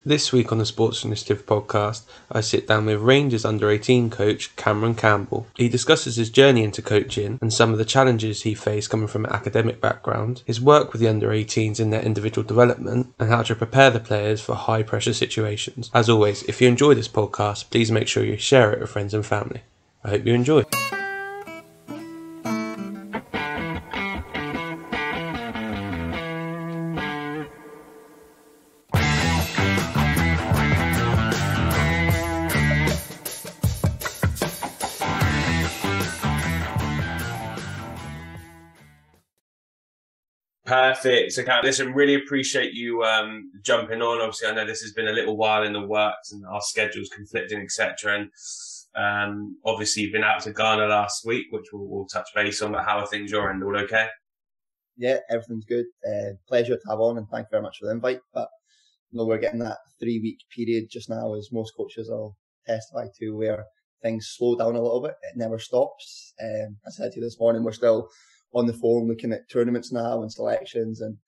This week on the Sports Initiative podcast, I sit down with Rangers under-18 coach Campbell. He discusses his journey into coaching and some of the challenges he faced coming from an academic background, his work with the under-18s in their individual development, and how to prepare the players for high-pressure situations. As always, if you enjoy this podcast, please make sure you share it with friends and family. I hope you enjoy. Perfect. So, listen, really appreciate you jumping on. Obviously, I know this has been a little while in the works and our schedules conflicting, etc. And obviously, you've been out to Ghana last week, which we'll touch base on. But how are things your end? All okay? Yeah, everything's good. Pleasure to have on, and thank you very much for the invite. But we're getting that 3-week period just now, as most coaches will testify to, where things slow down a little bit. It never stops. As I said to you this morning, we're still on the phone looking at tournaments now and selections and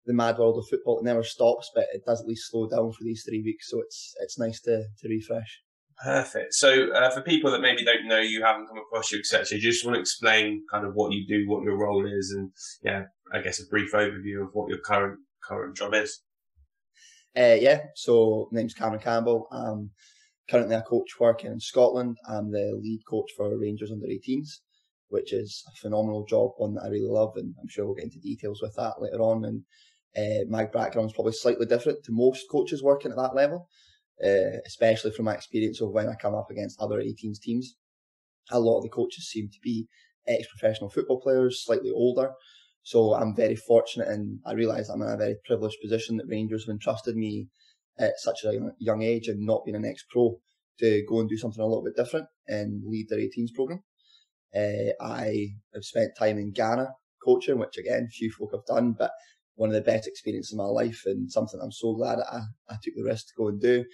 the mad world of football. It never stops, but it does at least slow down for these 3 weeks, so it's nice to refresh. Perfect. So for people that maybe don't know you, haven't come across you, etc., you just want to explain kind of what you do, what your role is, and I guess a brief overview of what your current job is. So my name's Campbell. I'm currently a coach working in Scotland. I'm the lead coach for Rangers under-18s, which is a phenomenal job, one that I really love, and I'm sure we'll get into details with that later on. And my background is probably slightly different to most coaches working at that level, especially from my experience of when I come up against other 18s teams. A lot of the coaches seem to be ex-professional football players, slightly older. So I'm very fortunate, and I realise I'm in a very privileged position that Rangers have entrusted me at such a young age, and not being an ex-pro, to go and do something a little bit different and lead their 18s programme. I have spent time in Ghana coaching, which again, few folk have done, but one of the best experiences of my life, and something I'm so glad that I took the risk to go and do.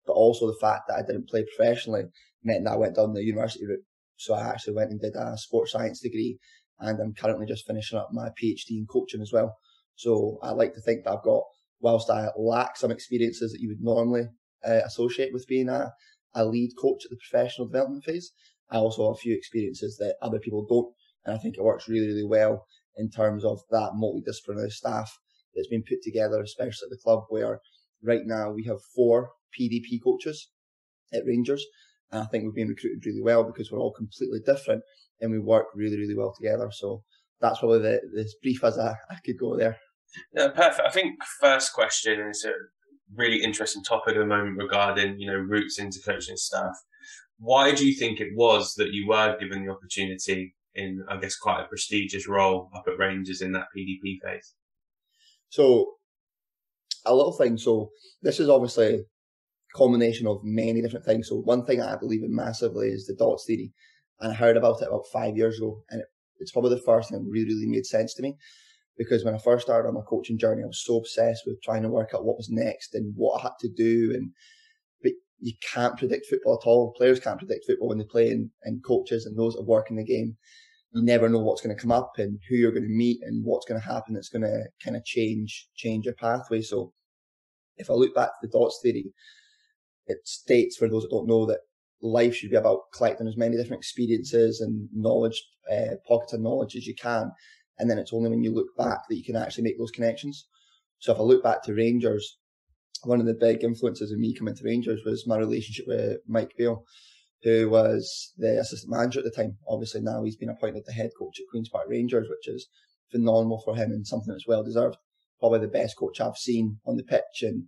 But also the fact that I didn't play professionally meant that I went down the university route. So I actually went and did a sports science degree, and I'm currently just finishing up my PhD in coaching as well. So I like to think that I've got, whilst I lack some experiences that you would normally associate with being a lead coach at the professional development phase, I also have a few experiences that other people don't, and I think it works really, really well in terms of that multidisciplinary staff that's been put together, especially at the club, where right now we have 4 PDP coaches at Rangers, and I think we've been recruited really well because we're all completely different and we work really, really well together. So that's probably as brief as I could go there. Yeah, perfect. I think first question is a really interesting topic at the moment regarding, routes into coaching staff. Why do you think it was that you were given the opportunity in, I guess, quite a prestigious role up at Rangers in that PDP phase? So, a little thing. So, this is obviously a combination of many different things. So, one thing I believe in massively is the dots theory. And I heard about it about 5 years ago. And it's probably the first thing that really, really made sense to me. Because when I first started on my coaching journey, I was so obsessed with trying to work out what was next and what I had to do. But you can't predict football at all. Players can't predict football when they play, and coaches and those that work in the game. You never know what's going to come up and who you're going to meet and what's going to happen that's going to kind of change your pathway. So if I look back to the dots theory, it states, for those that don't know, that life should be about collecting as many different experiences and knowledge, pockets of knowledge as you can. And then it's only when you look back that you can actually make those connections. So if I look back to Rangers, one of the big influences of me coming to Rangers was my relationship with Mike Beale, who was the assistant manager at the time. Obviously now he's been appointed the head coach at Queen's Park Rangers, which is phenomenal for him and something that's well deserved. Probably the best coach I've seen on the pitch, and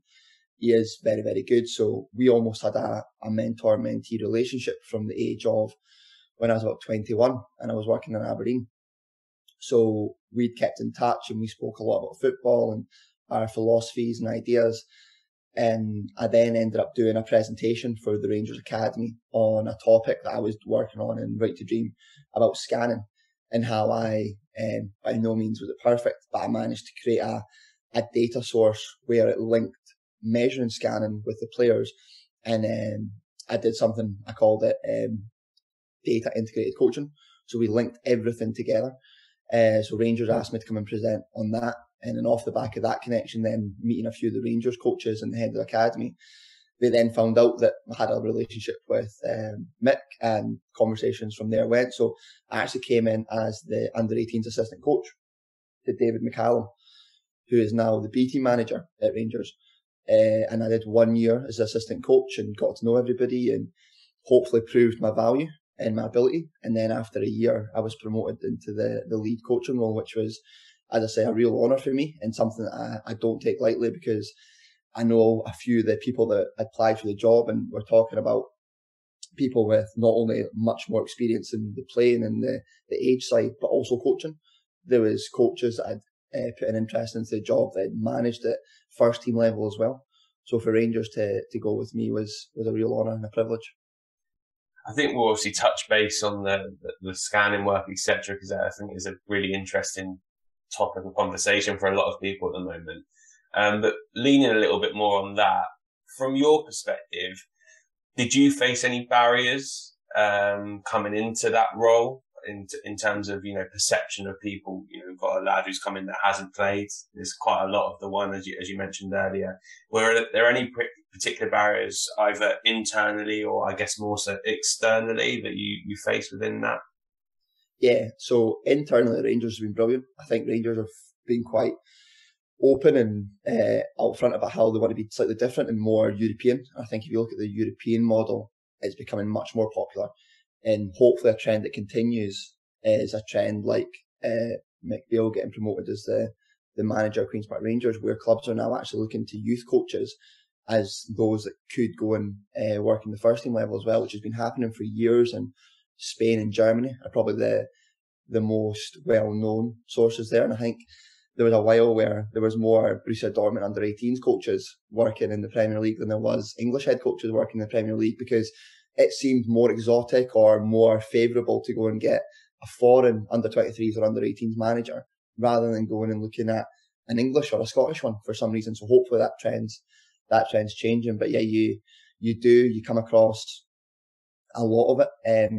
he is very, very good. So we almost had a mentor-mentee relationship from the age of when I was about 21 and I was working in Aberdeen. So we'd kept in touch and we spoke a lot about football and our philosophies and ideas. And I then ended up doing a presentation for the Rangers Academy on a topic that I was working on in Right to Dream about scanning, and how I, by no means was it perfect, but I managed to create a data source where it linked measuring scanning with the players. And I did something, I called it data integrated coaching. So we linked everything together. So Rangers asked me to come and present on that. And then off the back of that connection, then meeting a few of the Rangers coaches and the head of the academy, they then found out that I had a relationship with Mick, and conversations from there went. So I actually came in as the under-18s assistant coach to David McCallum, who is now the B team manager at Rangers. And I did 1 year as assistant coach and got to know everybody and hopefully proved my value and my ability. And then after a year, I was promoted into the lead coaching role, which was, as I say, a real honour for me and something that I don't take lightly, because I know a few of the people that applied for the job, and we're talking about people with not only much more experience in the playing and the age side, but also coaching. There was coaches that had put an interest into the job that had managed at first team level as well. So for Rangers to go with me was a real honour and a privilege. I think we'll obviously touch base on the scanning work, etc., because I think it's a really interesting topic of conversation for a lot of people at the moment. But leaning a little bit more on that, from your perspective, did you face any barriers coming into that role in terms of, perception of people? We've got a lad who's come in that hasn't played. There's quite a lot of the one, as you mentioned earlier. Were there any particular barriers, either internally or I guess more so externally, that you face within that? Yeah, so internally, Rangers have been brilliant. I think Rangers have been quite open and upfront about how they want to be slightly different and more European. I think if you look at the European model, it's becoming much more popular, and hopefully a trend that continues is a trend like Mick Beale getting promoted as the manager of Queen's Park Rangers, where clubs are now actually looking to youth coaches as those that could go and work in the first team level as well, which has been happening for years. And Spain and Germany are probably the most well-known sources there. And I think there was a while where there was more Borussia Dortmund under-18s coaches working in the Premier League than there was English head coaches working in the Premier League, because it seemed more exotic or more favourable to go and get a foreign under-23s or under-18s manager rather than going and looking at an English or a Scottish one for some reason. So hopefully that trend's changing. But yeah, you come across a lot of it.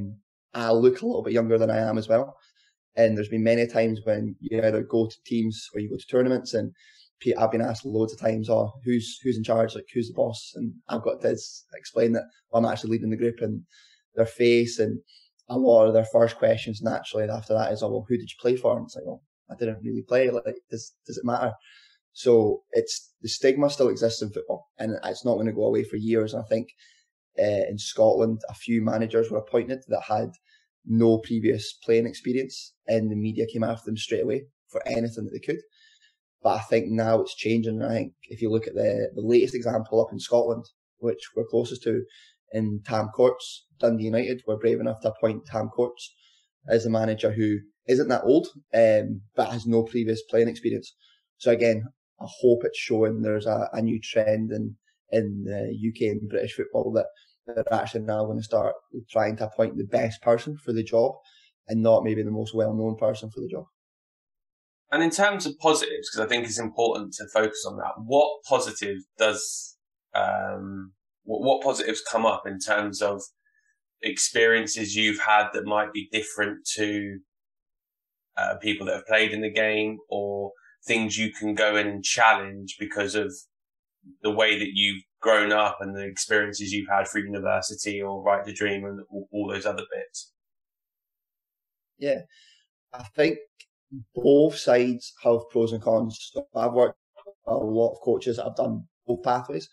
I look a little bit younger than I am as well. And there's been many times when you either go to teams or you go to tournaments, and I've been asked loads of times, who's in charge, like who's the boss? And I've got to explain that I'm actually leading the group, and their face and a lot of their first questions naturally after that is, well, who did you play for? And it's like, well, I didn't really play. Like, does it matter? So the stigma still exists in football, and it's not going to go away for years. And I think in Scotland, a few managers were appointed that had no previous playing experience, and the media came after them straight away for anything that they could. But I think now it's changing. I think if you look at the latest example up in Scotland, which we're closest to, in Tam Courts, Dundee United were brave enough to appoint Tam Courts as a manager who isn't that old, but has no previous playing experience. So again, I hope it's showing there's a new trend in the UK and British football that they're actually now going to start trying to appoint the best person for the job and not maybe the most well-known person for the job. And in terms of positives, because I think it's important to focus on that, what positives what positives come up in terms of experiences you've had that might be different to people that have played in the game, or things you can go in and challenge because of the way that you've grown up and the experiences you've had through university or Right to Dream and all those other bits? Yeah, I think both sides have pros and cons. So I've worked with a lot of coaches that have done both pathways,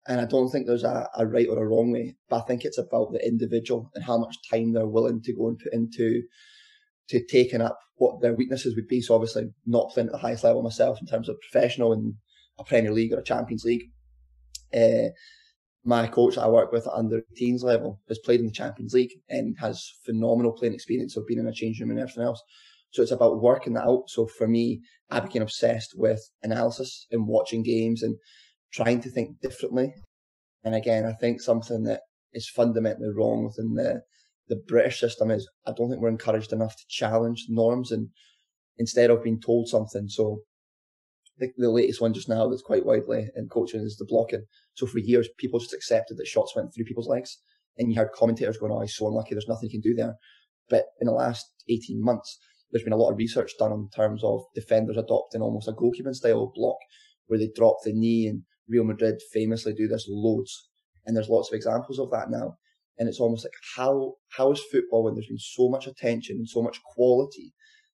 and I don't think there's a right or a wrong way, but I think it's about the individual and how much time they're willing to go and put into taking up what their weaknesses would be. So obviously not playing at the highest level myself in terms of professional in a Premier League or a Champions League. My coach that I work with at under-18s level has played in the Champions League and has phenomenal playing experience of being in a change room and everything else. So it's about working that out. So for me, I became obsessed with analysis and watching games and trying to think differently. And again, I think something that is fundamentally wrong within the British system is I don't think we're encouraged enough to challenge norms, and instead of being told something. So the latest one just now that's quite widely in coaching is the blocking. So for years, people just accepted that shots went through people's legs, and you heard commentators going, "Oh, he's so unlucky, there's nothing he can do there." But in the last 18 months, there's been a lot of research done in terms of defenders adopting almost a goalkeeping style of block where they drop the knee, and Real Madrid famously do this loads. And there's lots of examples of that now. And it's almost like, how is football, when there's been so much attention and so much quality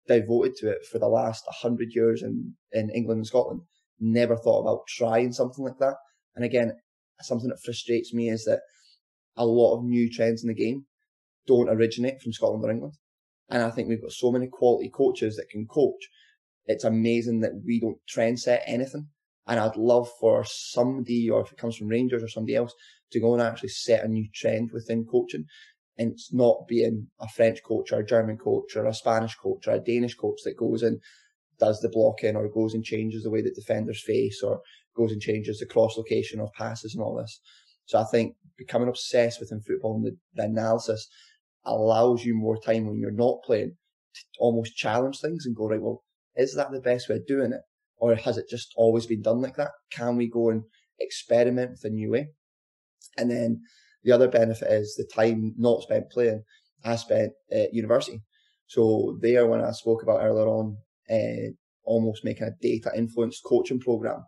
devoted to it for the last 100 years in England and Scotland, never thought about trying something like that? And again, something that frustrates me is that a lot of new trends in the game don't originate from Scotland or England. And I think we've got so many quality coaches that can coach. It's amazing that we don't trend set anything. And I'd love for somebody, or if it comes from Rangers or somebody else, to go and actually set a new trend within coaching. And it's not being a French coach or a German coach or a Spanish coach or a Danish coach that goes and does the blocking, or goes and changes the way that defenders face, or goes and changes the cross location of passes and all this. So I think becoming obsessed within football and the analysis allows you more time when you're not playing to almost challenge things and go, right, well, is that the best way of doing it? Or has it just always been done like that? Can we go and experiment with a new way? And then the other benefit is the time not spent playing, I spent at university. So there, when I spoke about earlier on, almost making a data influenced coaching program,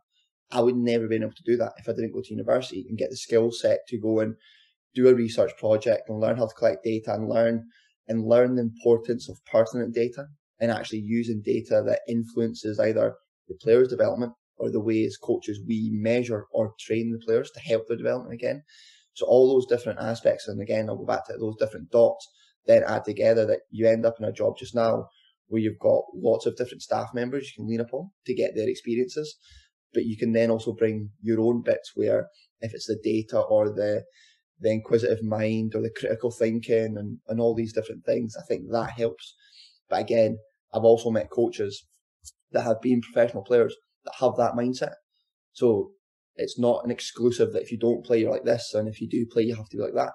I would never have been able to do that if I didn't go to university and get the skill set to go and do a research project and learn how to collect data and learn the importance of pertinent data, and actually using data that influences either the players' development or the way as coaches we measure or train the players to help their development again. So all those different aspects, and again, I'll go back to those different dots, then add together that you end up in a job just now where you've got lots of different staff members you can lean upon to get their experiences. But you can then also bring your own bits where, if it's the data or the inquisitive mind or the critical thinking and all these different things, I think that helps. But again, I've also met coaches that have been professional players that have that mindset. So it's not an exclusive that if you don't play, you're like this, and if you do play, you have to be like that.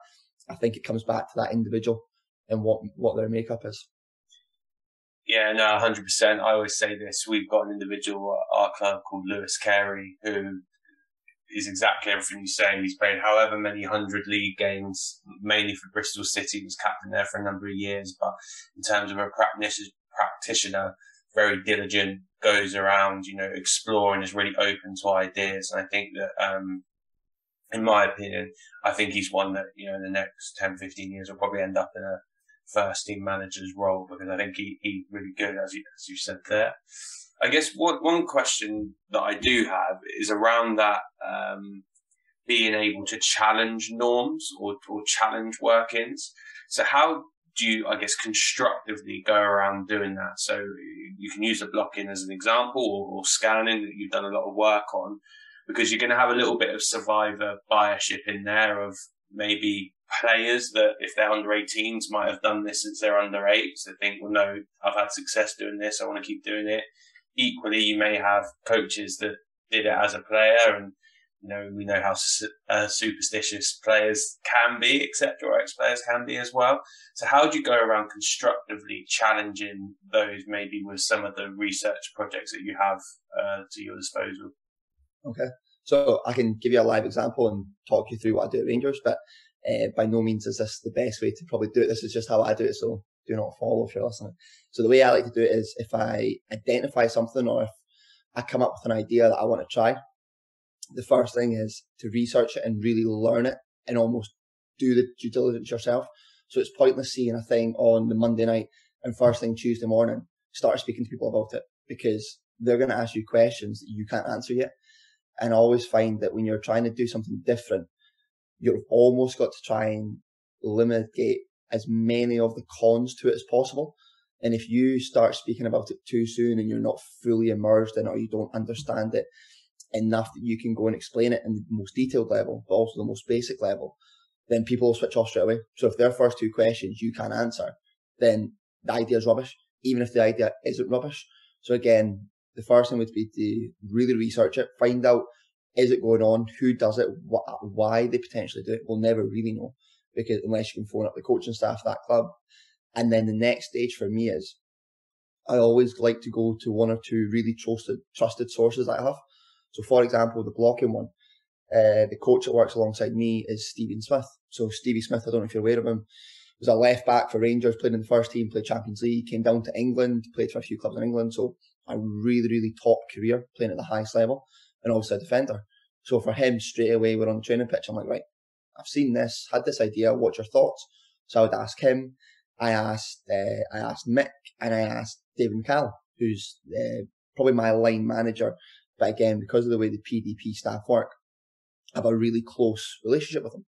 I think it comes back to that individual and what their makeup is. Yeah, no, 100%. I always say this. We've got an individual at our club called Lewis Carey, who is exactly everything you say. He's played however many 100 league games, mainly for Bristol City. He was captain there for a number of years. But in terms of a practitioner, very diligent, goes around, exploring, is really open to ideas. And I think that, in my opinion, I think he's one that, in the next 10, 15 years will probably end up in a first team manager's role, because I think he's really good, as you said there. I guess one question that I do have is around that, being able to challenge norms or challenge work-ins. So how do you, I guess, constructively go around doing that? So you can use the blocking as an example, or scanning that you've done a lot of work on, because you're going to have a little bit of survivor biasship in there of maybe players that, if they're under 18s, might have done this since they're under 8s. So they think, well, no, I've had success doing this, I want to keep doing it. Equally, you may have coaches that did it as a player, and we know how superstitious players can be, etc., or ex-players can be as well. So how do you go around constructively challenging those, maybe with some of the research projects that you have to your disposal? Okay, so I can give you a live example and talk you through what I do at Rangers, but by no means is this the best way to probably do it. This is just how I do it, so do not follow if you're listening. So the way I like to do it is, if I identify something, or if I come up with an idea that I want to try, the first thing is to research it and really learn it and almost do the due diligence yourself. So it's pointless seeing a thing on the Monday night and first thing Tuesday morning, start speaking to people about it, because they're going to ask you questions that you can't answer yet. And I always find that when you're trying to do something different, you've almost got to try and eliminate as many of the cons to it as possible. And if you start speaking about it too soon and you're not fully immersed in it, or you don't understand it enough that you can go and explain it in the most detailed level, but also the most basic level, then people will switch off straight away. So if their first two questions you can't answer, then the idea is rubbish, even if the idea isn't rubbish. So again, the first thing would be to really research it, find out, is it going on, who does it, why they potentially do it. We'll never really know, because unless you can phone up the coaching staff of that club. And then the next stage for me is, I always like to go to one or two really trusted sources that I have. So for example, the blocking one, the coach that works alongside me is Stevie Smith. So Stevie Smith, I don't know if you're aware of him, was a left back for Rangers, played in the first team, played Champions League, came down to England, played for a few clubs in England. So a really, really top career playing at the highest level, and also a defender. So for him, straight away, we're on the training pitch. I'm like, right, I've seen this, had this idea. What's your thoughts? So I would ask him. I asked Mick, and I asked David McCall, who's probably my line manager. But again, because of the way the PDP staff work, I have a really close relationship with them.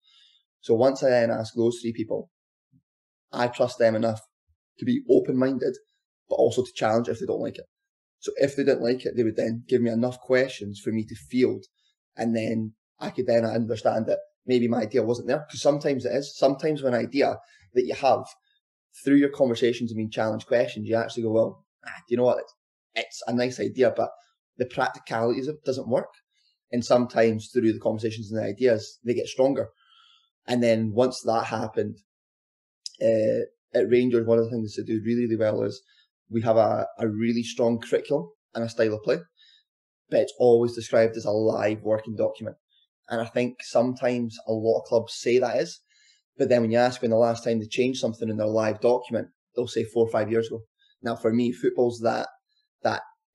So once I then ask those three people, I trust them enough to be open-minded, but also to challenge if they don't like it. So if they didn't like it, they would then give me enough questions for me to field, and then I could then understand that maybe my idea wasn't there. Because sometimes it is. Sometimes when an idea that you have, through your conversations and being challenged questions, you actually go, well, do you know what? It's a nice idea, but the practicalities of it doesn't work. And sometimes through the conversations and the ideas, they get stronger. And then once that happened, at Rangers, one of the things to do really, really well is we have a really strong curriculum and a style of play, but it's always described as a live working document. And I think sometimes a lot of clubs say that is, but then when you ask when the last time they changed something in their live document, they'll say 4 or 5 years ago. Now, for me, football's that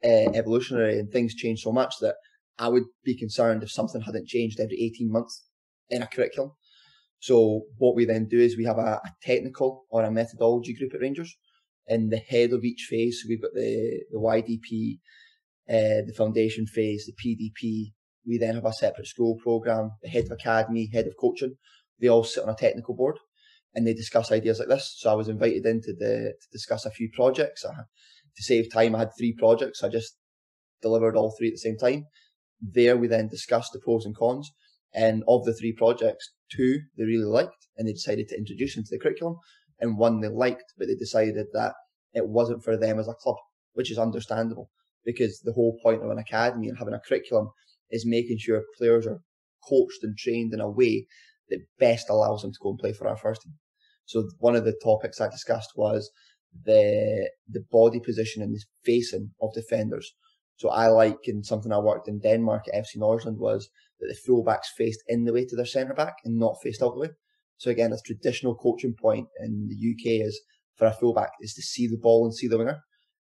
evolutionary, and things change so much that I would be concerned if something hadn't changed every 18 months in a curriculum. So what we then do is we have a technical or a methodology group at Rangers. In the head of each phase, so we've got the YDP, the foundation phase, the PDP. We then have a separate school programme, the head of academy, head of coaching. They all sit on a technical board and they discuss ideas like this. So I was invited in to discuss a few projects. To save time, I had 3 projects. So I just delivered all 3 at the same time. There we then discussed the pros and cons. And of the 3 projects, 2 they really liked and they decided to introduce into the curriculum. And 1 they liked, but they decided that it wasn't for them as a club, which is understandable because the whole point of an academy and having a curriculum is making sure players are coached and trained in a way that best allows them to go and play for our first team. So one of the topics I discussed was the body position and the facing of defenders. So I like, and something I worked in Denmark at FC Nordsjælland was that the fullbacks faced in the way to their centre back and not faced out the way. So again, a traditional coaching point in the UK is for a fullback is to see the ball and see the winger.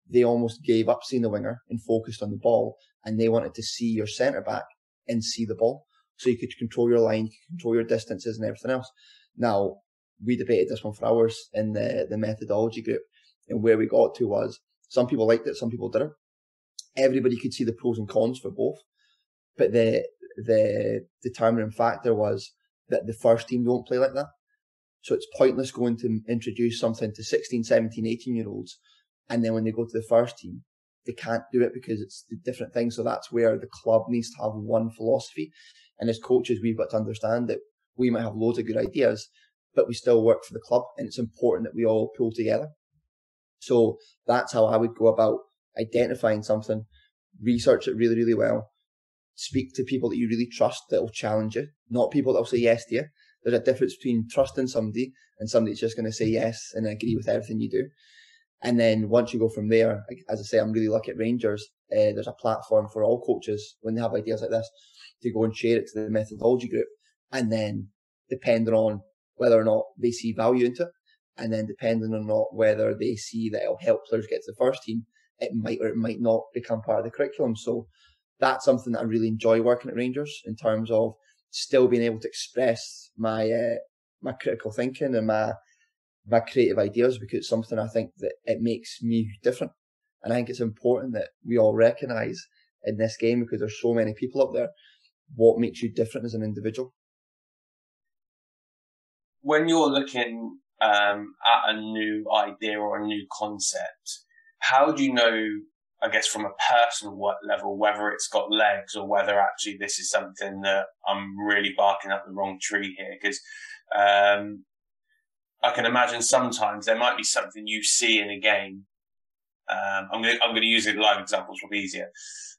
They almost gave up seeing the winger and focused on the ball, and they wanted to see your centre back and see the ball. So you could control your line, you could control your distances and everything else. Now, we debated this one for hours in the methodology group, and where we got to was some people liked it, some people didn't. Everybody could see the pros and cons for both, but the determining factor was that the first team don't play like that. So it's pointless going to introduce something to 16, 17, 18-year-olds, and then when they go to the first team, they can't do it because it's the different things. So that's where the club needs to have one philosophy. And as coaches, we've got to understand that we might have loads of good ideas, but we still work for the club, and it's important that we all pull together. So that's how I would go about identifying something, research it really, really well, speak to people that you really trust that will challenge you, not people that will say yes to you. There's a difference between trusting somebody and somebody that's just going to say yes and agree with everything you do. And then once you go from there, as I say, I'm really lucky at Rangers. There's a platform for all coaches when they have ideas like this to go and share it to the methodology group. And then depending on whether or not they see value into it, and then depending on not whether they see that it'll help players get to the first team, it might or it might not become part of the curriculum. So that's something that I really enjoy working at Rangers in terms of still being able to express my my critical thinking and my creative ideas, because it's something I think that it makes me different. And I think it's important that we all recognise in this game, because there's so many people up there, what makes you different as an individual. When you're looking at a new idea or a new concept, how do you know, I guess from a personal level, whether it's got legs or whether actually this is something that I'm really barking up the wrong tree here? Because I can imagine sometimes there might be something you see in a game. I'm going to use a live example, it's probably easier.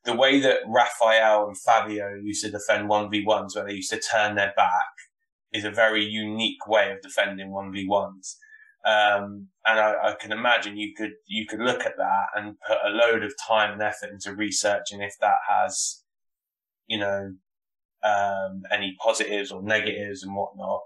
The way that Raphael and Fabio used to defend 1v1s, where they used to turn their back, is a very unique way of defending 1v1s. And I can imagine you could look at that and put a load of time and effort into researching if that has, any positives or negatives and whatnot.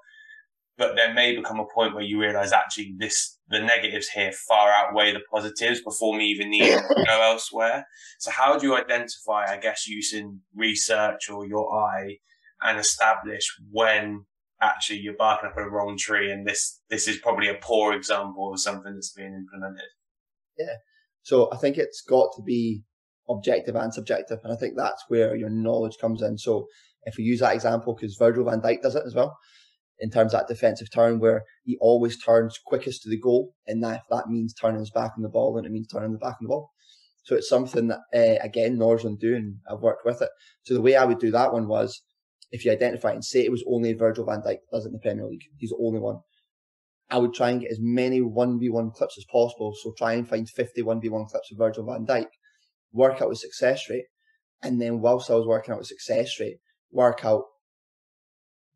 but there may become a point where you realise actually the negatives here far outweigh the positives before me even needing to go elsewhere. So how do you identify, I guess, using research or your eye and establish when actually you're barking up a wrong tree and this is probably a poor example of something that's being implemented? Yeah. So I think it's got to be objective and subjective, and I think that's where your knowledge comes in. So if we use that example, because Virgil van Dijk does it as well, in terms of that defensive turn where he always turns quickest to the goal, and that means turning his back on the ball, and it means turning the back on the ball. So it's something that, again, Northern do, and I've worked with it. So the way I would do that one was, if you identify and say it was only Virgil van Dijk does it in the Premier League, he's the only one, I would try and get as many 1v1 clips as possible. So try and find 50 1v1 clips of Virgil van Dijk, work out his success rate, and then whilst I was working out his success rate, work out,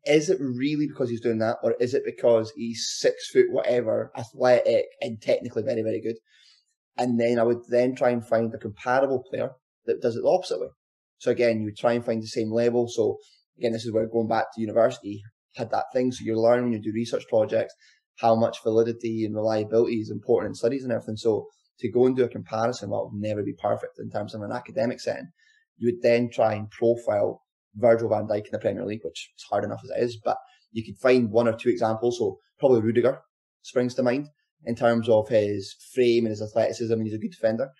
is it really because he's doing that, or is it because he's 6 foot whatever, athletic, and technically very, very good? And then I would then try and find a comparable player that does it the opposite way. So again, you would try and find the same level. So again, this is where going back to university had that thing. So you learn when you do research projects how much validity and reliability is important in studies and everything. So to go and do a comparison, well, it would never be perfect in terms of an academic setting. You would then try and profile Virgil van Dijk in the Premier League, which is hard enough as it is, but you could find 1 or 2 examples. So probably Rudiger springs to mind in terms of his frame and his athleticism, and he's a good defender.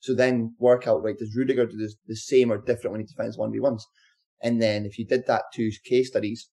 So then work out, right, does Rudiger do this the same or different when he defends 1v1s? And then if you did that 2 case studies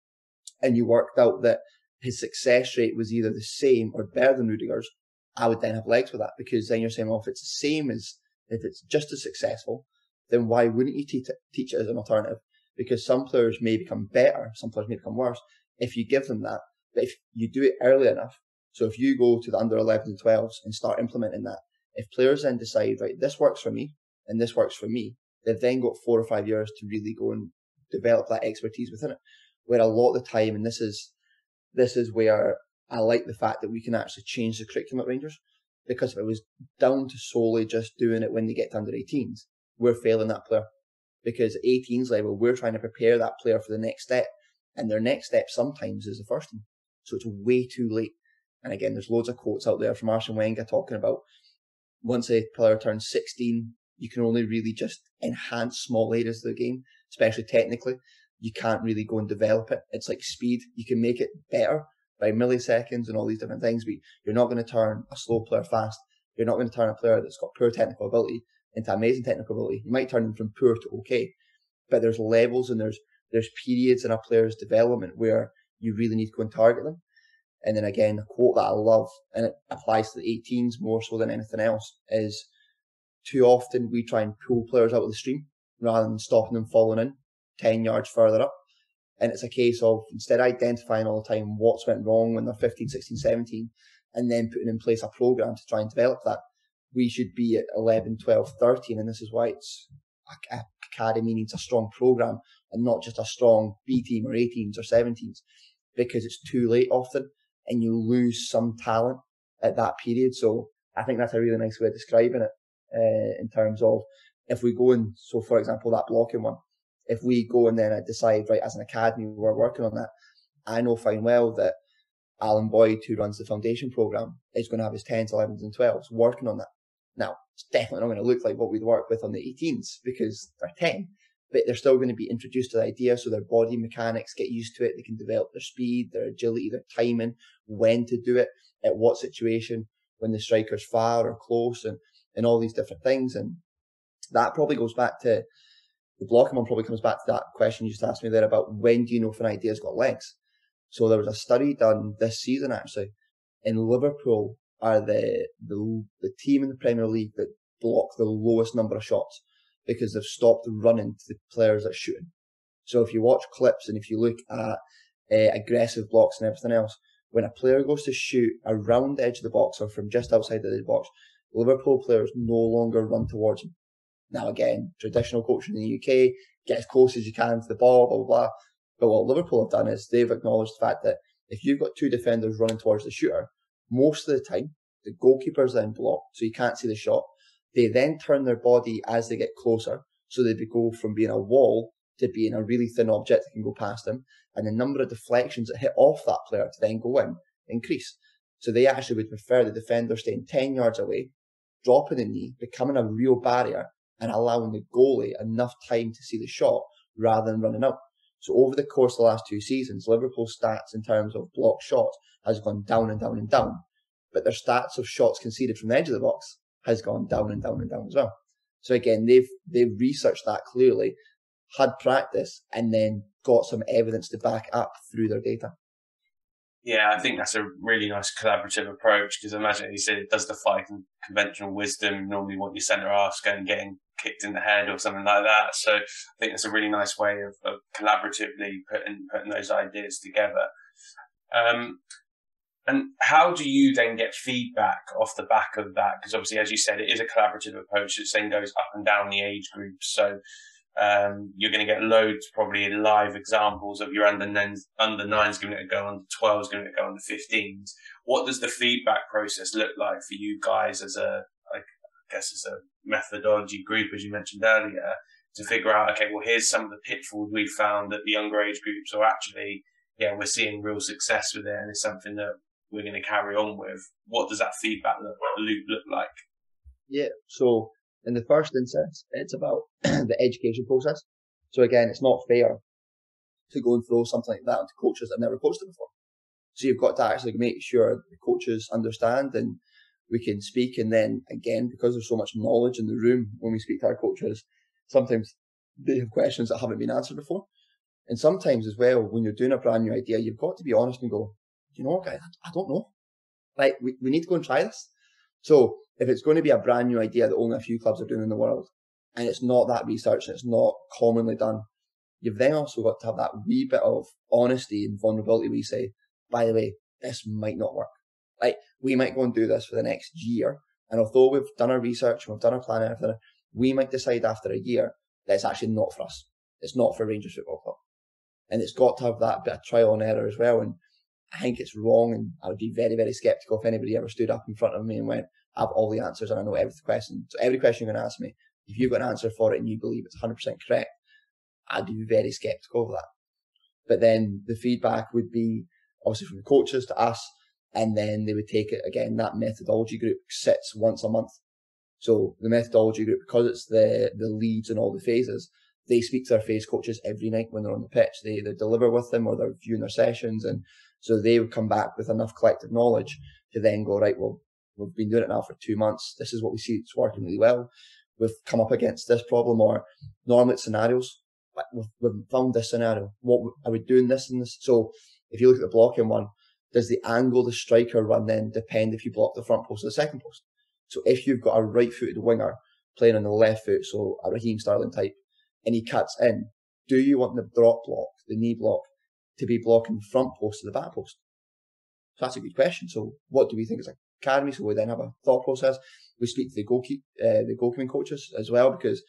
and you worked out that his success rate was either the same or better than Rudiger's, I would then have legs with that, because then you're saying, well, if it's the same as, if it's just as successful, then why wouldn't you teach it as an alternative? Because some players may become better, some players may become worse if you give them that. But if you do it early enough, so if you go to the under 11s and 12s and start implementing that, if players then decide, right, this works for me and this works for me, they've then got 4 or 5 years to really go and develop that expertise within it. Where a lot of the time, and this is where I like the fact that we can actually change the curriculum at Rangers, because if it was down to solely just doing it when they get to under 18s, we're failing that player. Because 18s level, we're trying to prepare that player for the next step, and their next step sometimes is the first team. So it's way too late. And again, there's loads of quotes out there from Arsene Wenger talking about once a player turns 16, you can only really just enhance small areas of the game, especially technically. You can't really go and develop it. It's like speed. You can make it better by milliseconds and all these different things, but you're not going to turn a slow player fast. You're not going to turn a player that's got poor technical ability into amazing technical ability. You might turn them from poor to okay, but there's levels and there's periods in a player's development where you really need to go and target them. And then again, a quote that I love, and it applies to the 18s more so than anything else, is too often we try and pull players out of the stream rather than stopping them falling in 10 yards further up. And it's a case of, instead of identifying all the time what's went wrong when they're 15, 16, 17, and then putting in place a program to try and develop that, we should be at 11, 12, 13, and this is why it's academy needs a strong program and not just a strong B team or 18s or 17s, because it's too late often and you lose some talent at that period. So I think that's a really nice way of describing it in terms of if we go in, so for example, that blocking one, if we go and then decide, right, as an academy, we're working on that, I know fine well that Alan Boyd, who runs the foundation program, is going to have his 10s, 11s and 12s working on that. Now, it's definitely not going to look like what we'd work with on the 18s because they're 10, but they're still going to be introduced to the idea, so their body mechanics get used to it. They can develop their speed, their agility, their timing, when to do it, at what situation, when the striker's far or close, and all these different things. And that probably goes back to the blocking one, probably comes back to that question you just asked me there about when do you know if an idea's got legs. So there was a study done this season actually, in Liverpool are the team in the Premier League that block the lowest number of shots because they've stopped running to the players that are shooting. So if you watch clips and if you look at aggressive blocks and everything else, when a player goes to shoot around the edge of the box or from just outside of the box, Liverpool players no longer run towards him. Now again, traditional coaching in the UK, get as close as you can to the ball, blah, blah, blah. But what Liverpool have done is they've acknowledged the fact that if you've got 2 defenders running towards the shooter, most of the time, the goalkeeper's then blocked, so you can't see the shot. They then turn their body as they get closer, so they go from being a wall to being a really thin object that can go past them. and the number of deflections that hit off that player to then go in increase. So they actually would prefer the defender staying 10 yards away, dropping the knee, becoming a real barrier, and allowing the goalie enough time to see the shot rather than running out. So over the course of the last 2 seasons, Liverpool's stats in terms of blocked shots has gone down and down and down, but their stats of shots conceded from the edge of the box has gone down and down and down as well. So again, they've researched that clearly, had practice, and then got some evidence to back up through their data. Yeah, I think that's a really nice collaborative approach, because imagine you said it does defy conventional wisdom. Normally want your centre half going getting kicked in the head or something like that. So I think it's a really nice way of collaboratively putting those ideas together. And how do you then get feedback off the back of that? Because obviously, as you said, it is a collaborative approach that then goes up and down the age groups. So you're going to get loads, probably live examples of your under nines giving it a go, under 12s giving it a go, under 15s. What does the feedback process look like for you guys as a methodology group, as you mentioned earlier, to figure out, okay, well, here's some of the pitfalls we found at the younger age groups, or actually, yeah, we're seeing real success with it, and it's something that we're going to carry on with. What does that feedback loop look like? Yeah, so in the first instance, it's about the education process. So again, it's not fair to go and throw something like that onto coaches that have never coached it before. So you've got to actually make sure the coaches understand, and we can speak. And then again, because there's so much knowledge in the room when we speak to our coaches, sometimes they have questions that haven't been answered before. And sometimes as well, when you're doing a brand new idea, you've got to be honest and go, you know what, guys, I don't know. Like, we need to go and try this. So if it's going to be a brand new idea that only a few clubs are doing in the world, and it's not that research, and it's not commonly done, you've then also got to have that wee bit of honesty and vulnerability where you say, by the way, this might not work. Like, we might go and do this for the next year, and although we've done our research, we've done our planning, everything, we might decide after a year that it's actually not for us. It's not for Rangers Football Club. And it's got to have that bit of trial and error as well. And I think it's wrong, and I would be very, very sceptical if anybody ever stood up in front of me and went, I have all the answers and I know every question. So every question you're going to ask me, if you've got an answer for it and you believe it's 100% correct, I'd be very sceptical of that. But then the feedback would be obviously from the coaches to us, and then they would take it again. That methodology group sits once a month. So the methodology group, because it's the leads and all the phases, they speak to their phase coaches every night when they're on the pitch. They deliver with them, or they're viewing their sessions, and so they would come back with enough collective knowledge to then go, right, well, we've been doing it now for 2 months. This is what we see. It's working really well. We've come up against this problem, or normally it's scenarios. But we've found this scenario. What are we doing this and this? So if you look at the blocking one, does the angle the striker run then depend if you block the front post or the second post? So if you've got a right-footed winger playing on the left foot, so a Raheem Sterling type, and he cuts in, do you want the drop block, the knee block, to be blocking the front post or the back post? So that's a good question. So what do we think as a academy? So we then have a thought process. We speak to the goalkeeping coaches as well, because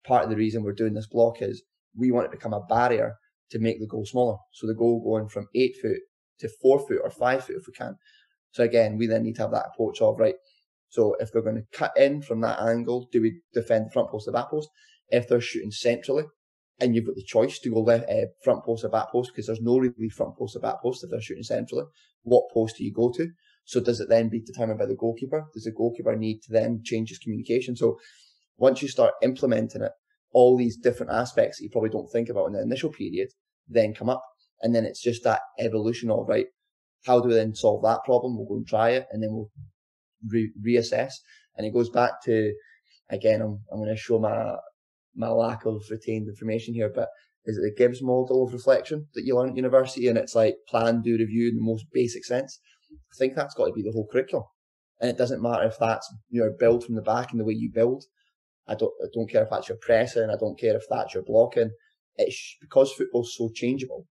part of the reason we're doing this block is we want it to become a barrier to make the goal smaller. So the goal going from 8 foot to 4 foot or 5 foot if we can. So again, we then need to have that approach of, right, so if they're going to cut in from that angle, do we defend the front post or the back post? If they're shooting centrally, and you've got the choice to go front post or back post, because there's no really front post or back post if they're shooting centrally, what post do you go to? So does it then be determined by the goalkeeper? Does the goalkeeper need to then change his communication? So once you start implementing it, all these different aspects that you probably don't think about in the initial period then come up. And then it's just that evolution of, right, how do we then solve that problem? We'll go and try it, and then we'll reassess. And it goes back to, again, I'm going to show my lack of retained information here, but is it the Gibbs model of reflection that you learn at university? And it's like plan, do, review in the most basic sense. I think that's got to be the whole curriculum. And it doesn't matter if that's your build from the back and the way you build. I don't care if that's your pressing. I don't care if that's your blocking. Because football's so changeable,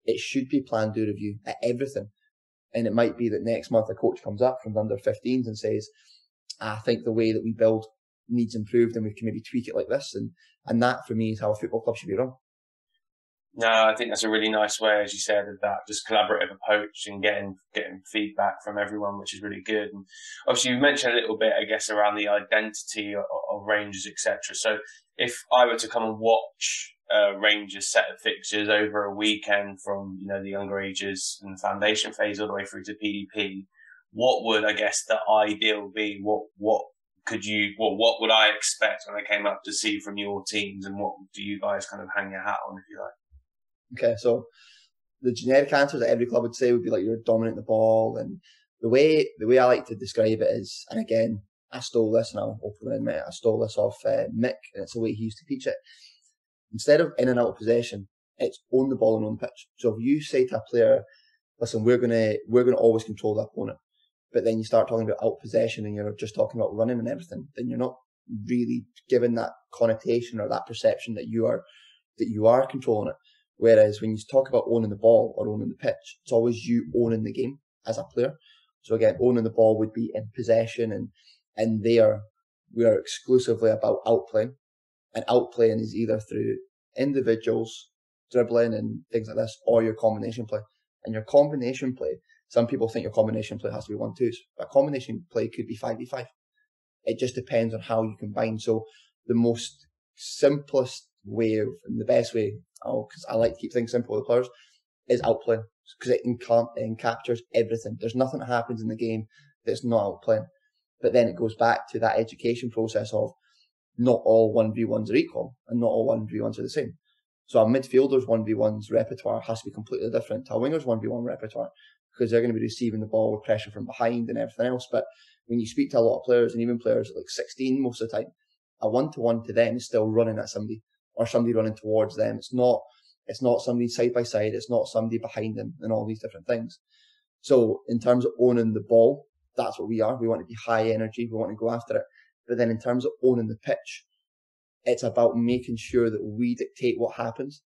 it should be plan, do, review at everything. And it might be that next month a coach comes up from the under 15s and says, I think the way that we build needs improved and we can maybe tweak it like this. And that for me is how a football club should be run. No, I think that's a really nice way, as you said, of that just collaborative approach and getting feedback from everyone, which is really good. And obviously, you mentioned a little bit, I guess, around the identity of Rangers, etc. So if I were to come and watch Rangers set of fixtures over a weekend from, the younger ages and the foundation phase all the way through to PDP, what would, I guess, the ideal be? What would I expect when I came up to see from your teams, and what do you guys kind of hang your hat on, if you like? Okay, so the generic answers that every club would say would be like you're dominant the ball, and the way I like to describe it is, and again, I stole this, and I'll openly admit I stole this off Mick, and it's the way he used to teach it. Instead of in and out of possession, it's own the ball and own the pitch. So if you say to a player, listen, we're gonna always control the opponent, but then you start talking about out possession and you're just talking about running and everything, then you're not really given that connotation or that perception that you are controlling it. Whereas when you talk about owning the ball or owning the pitch, it's always you owning the game as a player. So again, owning the ball would be in possession, and there we are exclusively about outplaying. And outplaying is either through individuals, dribbling and things like this, or your combination play. And your combination play, some people think your combination play has to be 1-2s, but combination play could be 5v5. It just depends on how you combine. So the most simplest way and the best way, because I like to keep things simple with players, is outplaying, because it encaptures everything. There's nothing that happens in the game that's not outplaying. But then it goes back to that education process of not all 1v1s are equal and not all 1v1s are the same. So a midfielder's 1v1's repertoire has to be completely different to a winger's 1v1 repertoire, because they're going to be receiving the ball with pressure from behind and everything else. But when you speak to a lot of players, and even players at like 16 most of the time, a 1-to-1 to them is still running at somebody, or somebody running towards them. It's not somebody side by side. It's not somebody behind them, and all these different things. So in terms of owning the ball, that's what we are. We want to be high energy. We want to go after it. But then in terms of owning the pitch, it's about making sure that we dictate what happens.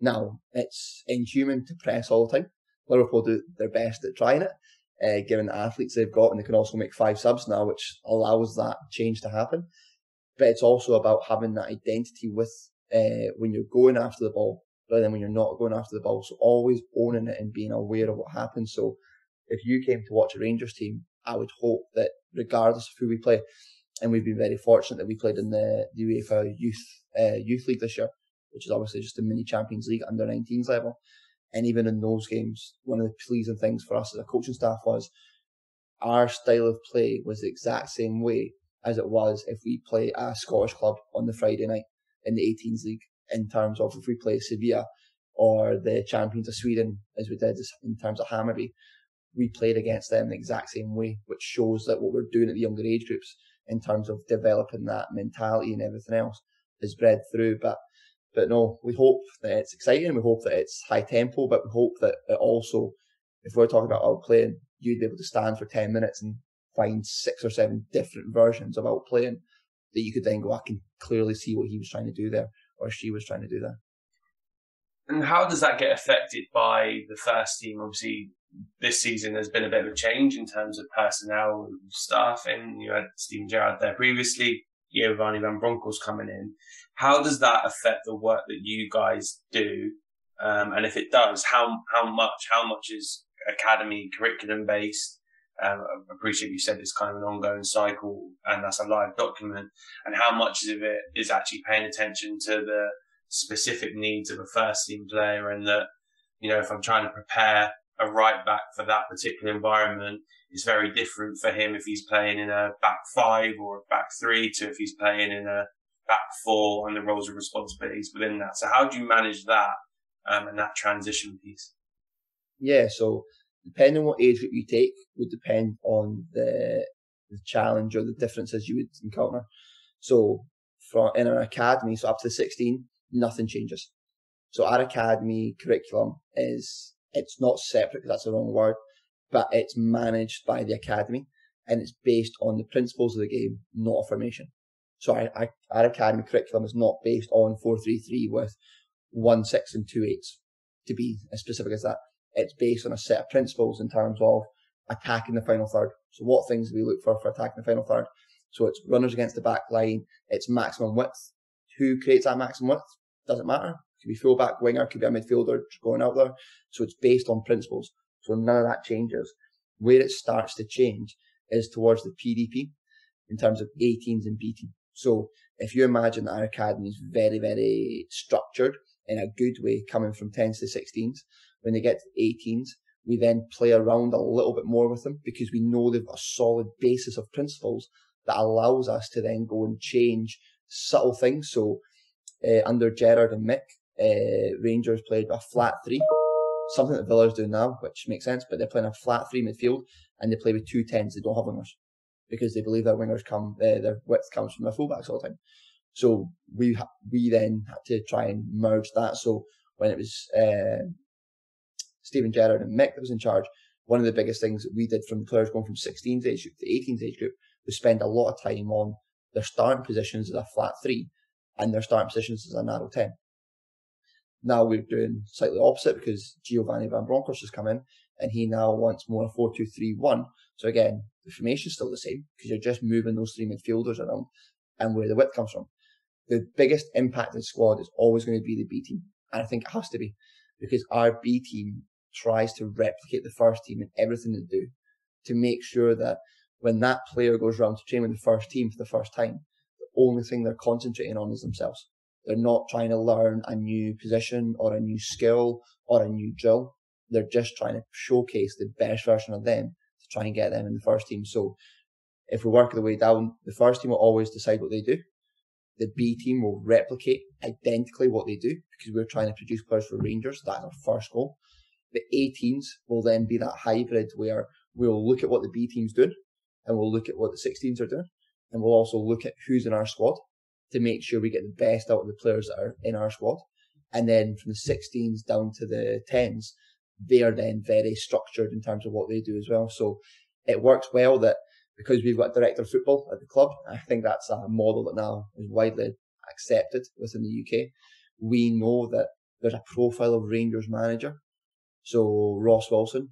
Now, it's inhuman to press all the time. Liverpool do their best at trying it, given the athletes they've got, and they can also make 5 subs now, which allows that change to happen. But it's also about having that identity with when you're going after the ball, but then when you're not going after the ball. So always owning it and being aware of what happens. So if you came to watch a Rangers team, I would hope that regardless of who we play, and we've been very fortunate that we played in the UEFA Youth League this year, which is obviously just a mini Champions League under 19s level. And even in those games, one of the pleasing things for us as a coaching staff was our style of play was the exact same way as it was if we play a Scottish club on the Friday night in the 18s League, in terms of if we play Sevilla or the champions of Sweden, as we did in terms of Hammarby. We played against them the exact same way, which shows that what we're doing at the younger age groups in terms of developing that mentality and everything else is bred through. But no, we hope that it's exciting. We hope that it's high tempo, but we hope that it also, if we're talking about outplaying, you'd be able to stand for 10 minutes and find 6 or 7 different versions of outplaying that you could then go, I can clearly see what he was trying to do there, or she was trying to do there. And how does that get affected by the first team? Obviously, this season there's been a bit of a change in terms of personnel and staffing. You had Steven Gerrard there previously, Giovanni Van Bronckhorst coming in. How does that affect the work that you guys do? And if it does, how much is academy curriculum based? I appreciate you said it's kind of an ongoing cycle and that's a live document. And how much of it is actually paying attention to the specific needs of a first team player, and that, if I'm trying to prepare a right back for that particular environment, it's very different for him if he's playing in a back 5 or a back 3 to if he's playing in a back 4 and the roles and responsibilities within that. So how do you manage that and that transition piece? Yeah, so depending on what age group you take would depend on the challenge or the differences you would encounter. So in our academy, so up to 16, nothing changes. So our academy curriculum it's not separate, because that's the wrong word, but it's managed by the academy, and it's based on the principles of the game, not a formation. So our academy curriculum is not based on 4-3-3 with 1-6 and 2-8s, to be as specific as that. It's based on a set of principles in terms of attacking the final third. So what things do we look for attacking the final third? So it's runners against the back line, it's maximum width. Who creates that maximum width? Doesn't matter. Could be fullback, winger, could be a midfielder going out there. So it's based on principles. So none of that changes. Where it starts to change is towards the PDP in terms of 18s and B team. So if you imagine that our academy is very, very structured in a good way, coming from 10s to 16s, when they get to 18s, we then play around a little bit more with them because we know they've got a solid basis of principles that allows us to then go and change subtle things. So under Gerrard and Mick, Rangers played a flat 3, something that Villa's doing now, which makes sense, but they're playing a flat 3 midfield and they play with 2 10s. They don't have wingers because they believe their wingers their width comes from their fullbacks all the time. So we then had to try and merge that. So when it was Steven Gerrard and Mick that was in charge, one of the biggest things that we did from the players going from 16s age group to 18s age group was spend a lot of time on their starting positions as a flat 3 and their starting positions as a narrow 10. Now we're doing slightly opposite because Giovanni Van Bronckhorst has come in and he now wants more a 4-2-3-1. So again, the formation's still the same because you're just moving those 3 midfielders around and where the width comes from. The biggest impacted squad is always going to be the B team. And I think it has to be because our B team tries to replicate the first team in everything they do to make sure that when that player goes around to train with the first team for the first time, the only thing they're concentrating on is themselves. They're not trying to learn a new position or a new skill or a new drill. They're just trying to showcase the best version of them to try and get them in the first team. So if we work the way down, the first team will always decide what they do. The B team will replicate identically what they do because we're trying to produce players for Rangers. That's our first goal. The 18s will then be that hybrid where we'll look at what the B team's doing and we'll look at what the 16s are doing and we'll also look at who's in our squad to make sure we get the best out of the players that are in our squad. And then from the 16s down to the 10s, they are then very structured in terms of what they do as well. So it works well that because we've got a director of football at the club, I think that's a model that now is widely accepted within the UK. We know that there's a profile of Rangers manager. So Ross Wilson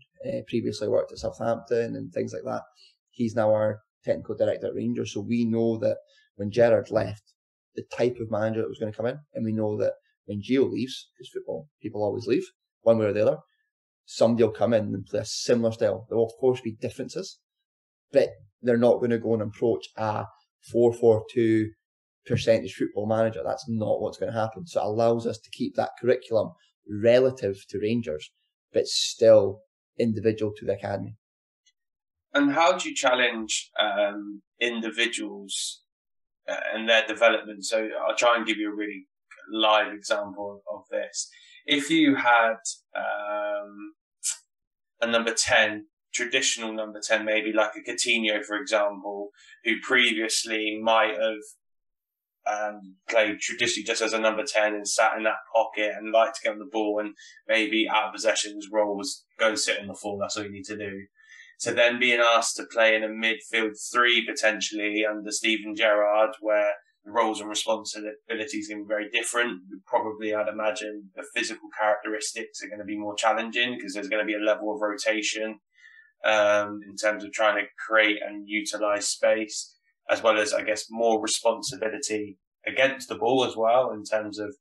previously worked at Southampton and things like that. He's now our technical director at Rangers. So we know that when Gerrard left, the type of manager that was going to come in, and we know that when Gio leaves, because football, people always leave, one way or the other, somebody will come in and play a similar style. There will of course be differences, but they're not going to go and approach a 4-4-2 percentage football manager. That's not what's going to happen. So it allows us to keep that curriculum relative to Rangers, but still individual to the academy. And how do you challenge individuals and their development? So I'll try and give you a really live example of this. If you had a number 10, traditional number 10, maybe like a Coutinho, for example, who previously might have played traditionally just as a number 10 and sat in that pocket and liked to get on the ball and maybe out of possession his role was go sit on the floor, that's all you need to do. So then being asked to play in a midfield 3 potentially under Steven Gerrard, where the roles and responsibilities are very different. Probably, I'd imagine, the physical characteristics are going to be more challenging because there's going to be a level of rotation in terms of trying to create and utilise space, as well as, I guess, more responsibility against the ball as well in terms of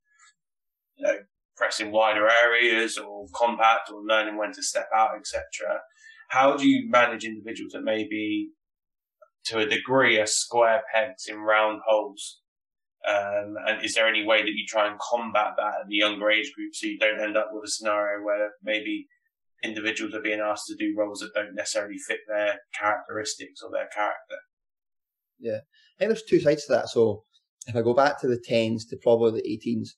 pressing wider areas or compact or learning when to step out, etc. How do you manage individuals that may be, to a degree, are square pegs in round holes? And is there any way that you try and combat that at the younger age group so you don't end up with a scenario where maybe individuals are being asked to do roles that don't necessarily fit their characteristics or their character? Yeah, I think there's 2 sides to that. So if I go back to the 10s to probably the 18s,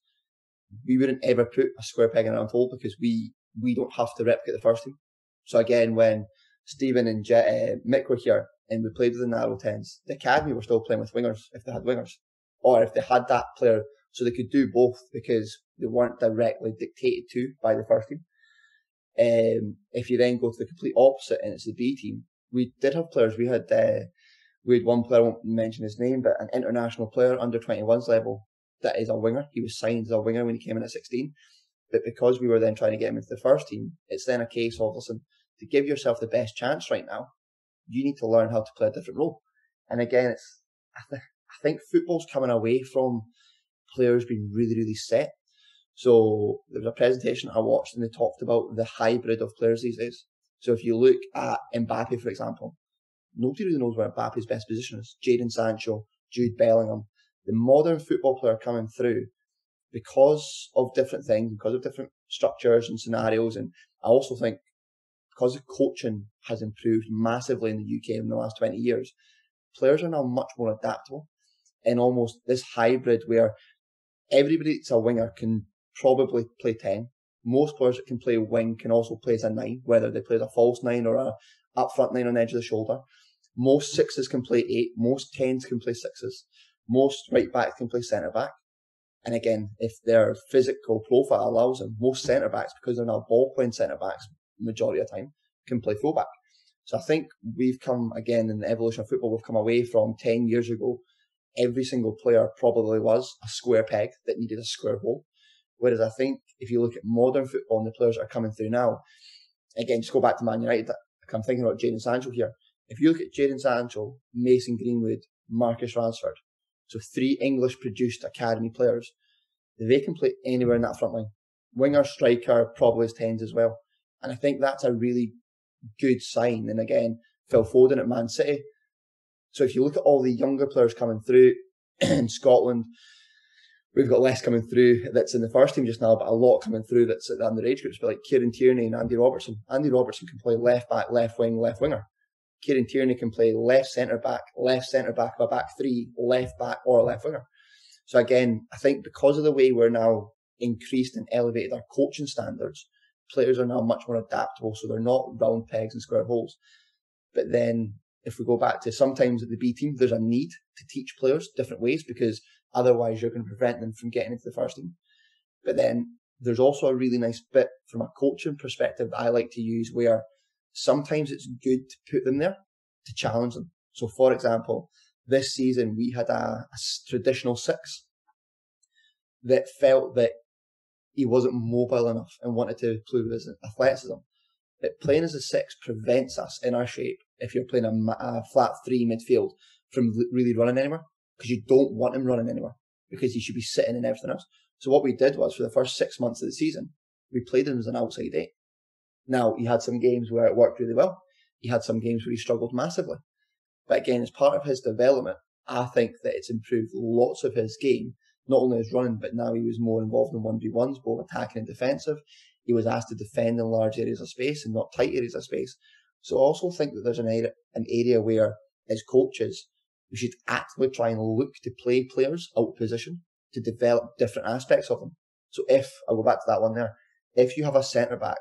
we wouldn't ever put a square peg in a round hole because we don't have to replicate the first team. So again, when Stephen and Mick were here and we played with the narrow 10s, the academy were still playing with wingers if they had wingers, or if they had that player, so they could do both because they weren't directly dictated to by the first team. If you then go to the complete opposite and it's the B team, we did have players. We had one player, I won't mention his name, but an international player under 21s level that is a winger. He was signed as a winger when he came in at 16. But because we were then trying to get him into the first team, it's then a case of, listen, to give yourself the best chance right now, you need to learn how to play a different role. And again, I think football's coming away from players being really, really set. So there was a presentation I watched and they talked about the hybrid of players these days. So if you look at Mbappe, for example, nobody really knows where Mbappe's best position is. Jadon Sancho, Jude Bellingham, the modern football player coming through, because of different things, because of different structures and scenarios, and I also think because the coaching has improved massively in the UK in the last 20 years, players are now much more adaptable in almost this hybrid where everybody that's a winger can probably play 10. Most players that can play wing can also play as a 9, whether they play as a false 9 or a up front 9 on the edge of the shoulder. Most 6s can play 8, most 10s can play 6s, most right backs can play centre back. And again, if their physical profile allows them, most centre backs, because they're now ball playing centre backs majority of the time, can play fullback. So I think we've come, again, in the evolution of football, we've come away from 10 years ago, every single player probably was a square peg that needed a square hole. Whereas I think if you look at modern football and the players that are coming through now, again, just go back to Man United, I'm thinking about Jadon Sancho here. If you look at Jadon Sancho, Mason Greenwood, Marcus Rashford, so 3 English-produced academy players, they can play anywhere in that front line. Winger, striker, probably as 10s as well. And I think that's a really good sign. And again, Phil Foden at Man City. So if you look at all the younger players coming through in Scotland, we've got less coming through that's in the first team just now, but a lot coming through that's at the underage groups, but like Kieran Tierney and Andy Robertson. Andy Robertson can play left back, left wing, left winger. Kieran Tierney can play left centre back of a back 3, left back or left winger. So again, I think because of the way we're now increased and elevated our coaching standards, players are now much more adaptable, so they're not round pegs and square holes. But then if we go back to sometimes at the B team, there's a need to teach players different ways because otherwise you're going to prevent them from getting into the first team. But then there's also a really nice bit from a coaching perspective that I like to use where sometimes it's good to put them there to challenge them. So for example, this season we had a traditional 6 that felt that he wasn't mobile enough and wanted to play with his athleticism. But playing as a 6 prevents us in our shape, if you're playing a flat 3 midfield, from really running anywhere, because you don't want him running anywhere, because he should be sitting and everything else. So what we did was, for the first 6 months of the season, we played him as an outside 8. Now, he had some games where it worked really well. He had some games where he struggled massively. But again, as part of his development, I think that it's improved lots of his game, not only his running, but now he was more involved in 1v1s, both attacking and defensive. He was asked to defend in large areas of space and not tight areas of space. So I also think that there's an area where, as coaches, we should actively try and look to play players out of position to develop different aspects of them. So I'll go back to that one there, if you have a centre-back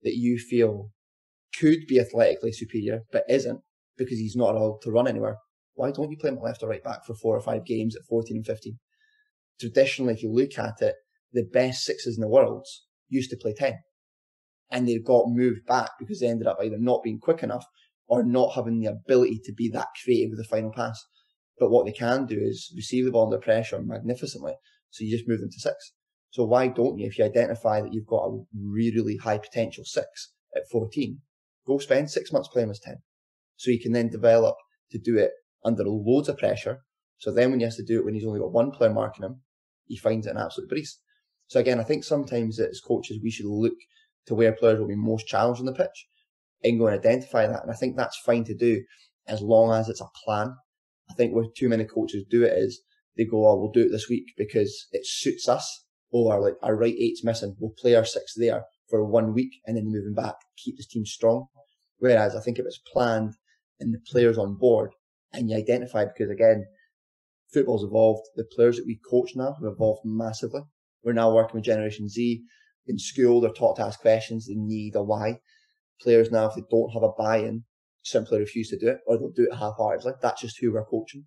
that you feel could be athletically superior, but isn't because he's not allowed to run anywhere, why don't you play him at left or right back for 4 or 5 games at 14 and 15? Traditionally, if you look at it, the best 6s in the world used to play 10. And they got moved back because they ended up either not being quick enough or not having the ability to be that creative with the final pass. But what they can do is receive the ball under pressure magnificently. So you just move them to 6. So why don't you, if you identify that you've got a really high potential 6 at 14, go spend 6 months playing as 10. So you can then develop to do it under loads of pressure. So then when he has to do it when he's only got one player marking him, he finds it an absolute breeze. So again, I think sometimes as coaches, we should look to where players will be most challenged on the pitch and go and identify that. And I think that's fine to do as long as it's a plan. I think where too many coaches do it is they go, oh, we'll do it this week because it suits us. Or like our right 8's missing, we'll play our 6 there for 1 week and then move him back, keep this team strong. Whereas I think if it's planned and the players on board and you identify, because again, football's evolved. The players that we coach now have evolved massively. We're now working with Generation Z. In school, they're taught to ask questions. They need a why. Players now, if they don't have a buy-in, simply refuse to do it, or they'll do it half-heartedly. That's just who we're coaching.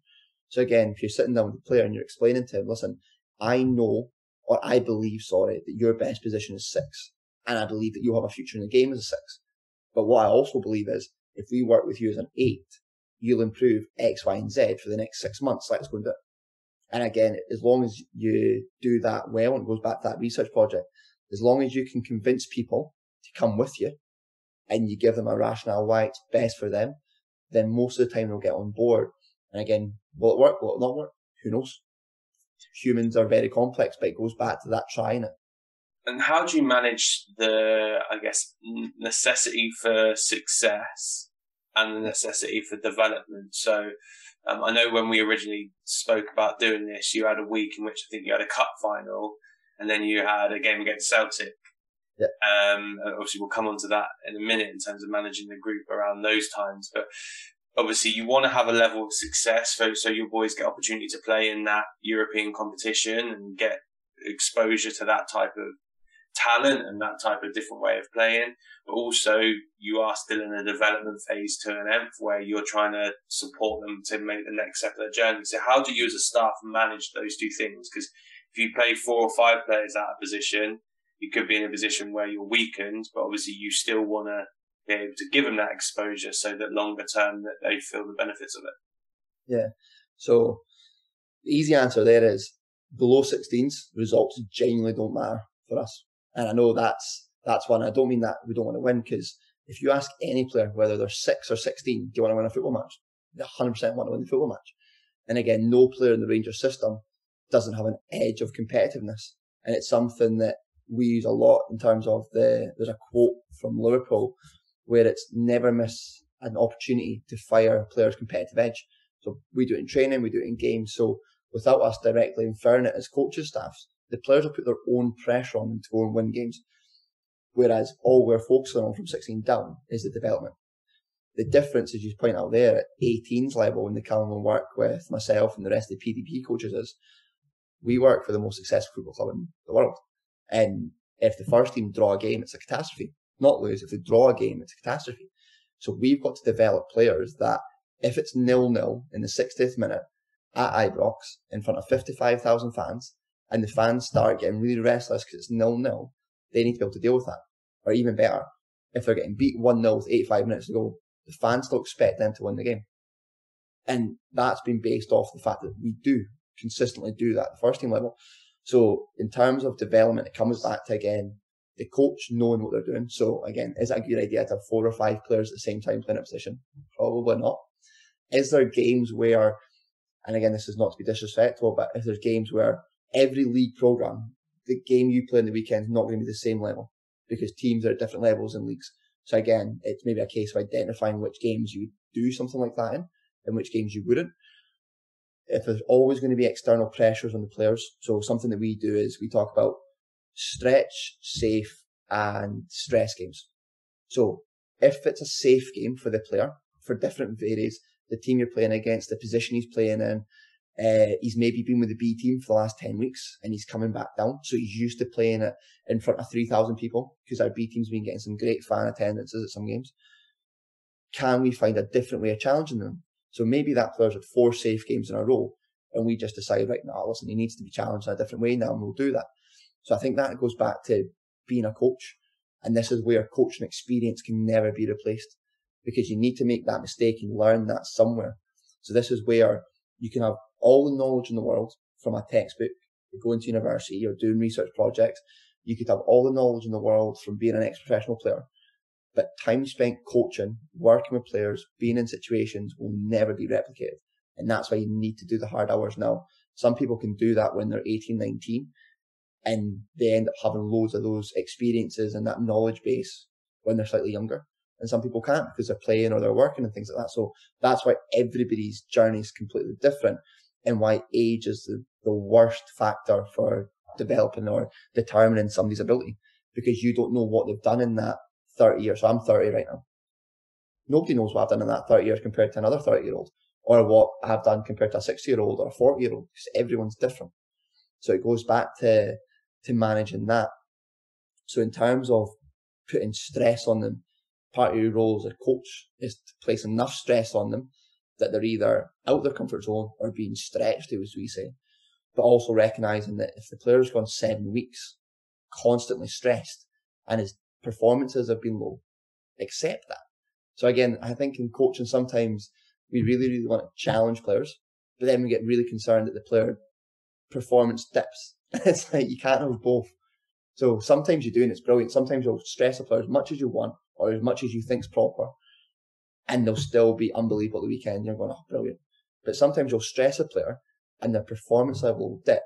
So again, if you're sitting down with the player and you're explaining to him, listen, I believe, that your best position is 6, and I believe that you'll have a future in the game as a 6. But what I also believe is, if we work with you as an 8, you'll improve X, Y, and Z for the next 6 months. Let's go and do it. And again, as long as you do that well, and it goes back to that research project, as long as you can convince people to come with you and you give them a rationale why it's best for them, then most of the time they'll get on board. And again, will it work? Will it not work? Who knows? Humans are very complex, but it goes back to that trying it. And how do you manage the, necessity for success and the necessity for development. So I know when we originally spoke about doing this, you had a week in which I think you had a cup final, and then you had a game against Celtic. Yeah. Obviously, we'll come on to that in a minute in terms of managing the group around those times. But obviously, you want to have a level of success so your boys get opportunity to play in that European competition and get exposure to that type of talent and that type of different way of playing. But also, you are still in a development phase to an nth where you're trying to support them to make the next step of their journey. So how do you as a staff manage those two things? Because if you play 4 or 5 players out of position, you could be in a position where you're weakened, but obviously you still want to be able to give them that exposure so that longer term that they feel the benefits of it. Yeah. So the easy answer there is below 16s, results genuinely don't matter for us. And I know that's one. I don't mean that we don't want to win, because if you ask any player, whether they're 6 or 16, do you want to win a football match? They 100% want to win the football match. And again, no player in the Rangers system doesn't have an edge of competitiveness. And it's something that we use a lot in terms of there's a quote from Liverpool where it's never miss an opportunity to fire a player's competitive edge. So we do it in training, we do it in games. So without us directly inferring it as coaches, staffs, the players will put their own pressure on them to go and win games. Whereas all we're focusing on from 16 down is the development. The difference, as you point out there, at 18's level in the Campbell work with myself and the rest of the PDP coaches is we work for the most successful football club in the world. And if the first team draw a game, it's a catastrophe. Not lose. If they draw a game, it's a catastrophe. So we've got to develop players that if it's 0-0 in the 60th minute at Ibrox in front of 55,000 fans, and the fans start getting really restless because it's 0-0, they need to be able to deal with that. Or even better, if they're getting beat 1-0 with 85 minutes to go, the fans still expect them to win the game. And that's been based off the fact that we do consistently do that at the first team level. So in terms of development, it comes back to, again, the coach knowing what they're doing. So again, is it a good idea to have 4 or 5 players at the same time playing a position? Probably not. Is there games where, and again, this is not to be disrespectful, but if there's games where every league programme, the game you play in the weekend is not going to be the same level because teams are at different levels in leagues. So again, it's maybe a case of identifying which games you would do something like that in and which games you wouldn't. If there's always going to be external pressures on the players, so something that we do is we talk about stretch, safe, and stress games. So if it's a safe game for the player, for different varies, the team you're playing against, the position he's playing in, he's maybe been with the B team for the last 10 weeks and he's coming back down. So he's used to playing it in front of 3,000 people because our B team's been getting some great fan attendances at some games. Can we find a different way of challenging them? So maybe that player's had 4 safe games in a row and we just decide, right, now, listen, he needs to be challenged in a different way now and we'll do that. So I think that goes back to being a coach. And this is where coaching experience can never be replaced because you need to make that mistake and learn that somewhere. So this is where you can have all the knowledge in the world from a textbook, going to university or doing research projects. You could have all the knowledge in the world from being an ex-professional player, but time spent coaching, working with players, being in situations will never be replicated. And that's why you need to do the hard hours now. Some people can do that when they're 18, 19, and they end up having loads of those experiences and that knowledge base when they're slightly younger. And some people can't because they're playing or they're working and things like that. So that's why everybody's journey is completely different and why age is the worst factor for developing or determining somebody's ability because you don't know what they've done in that 30 years. So I'm 30 right now. Nobody knows what I've done in that 30 years compared to another 30-year-old or what I've done compared to a 60-year-old or a 40-year-old because everyone's different. So it goes back to managing that. So in terms of putting stress on them, part of your role as a coach is to place enough stress on them that they're either out of their comfort zone or being stretched, as we say, but also recognising that if the player's gone 7 weeks constantly stressed and his performances have been low, accept that. So again, I think in coaching sometimes we really, really want to challenge players, but then we get really concerned that the player performance dips. It's like you can't have both. So sometimes you do and it's brilliant. Sometimes you'll stress a player as much as you want or as much as you think's proper and they'll still be unbelievable at the weekend. You're going, oh, brilliant. But sometimes you'll stress a player and their performance level will dip.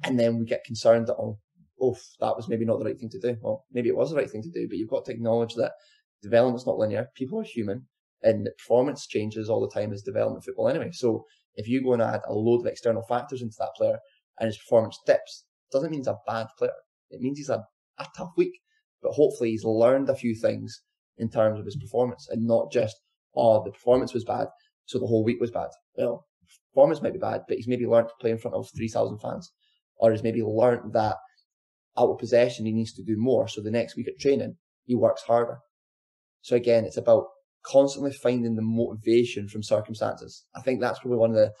And then we get concerned that, that was maybe not the right thing to do. Well, maybe it was the right thing to do, but you've got to acknowledge that development's not linear. People are human And the performance changes all the time as development football anyway. So if you go and add a load of external factors into that player and his performance dips, doesn't mean he's a bad player. It means he's a tough week. But hopefully he's learned a few things in terms of his performance and not just, the performance was bad, so the whole week was bad. Well, performance might be bad, but he's maybe learned to play in front of 3,000 fans. Or he's maybe learned that out of possession he needs to do more, so the next week at training he works harder. So again, it's about constantly finding the motivation from circumstances. I think that's probably one of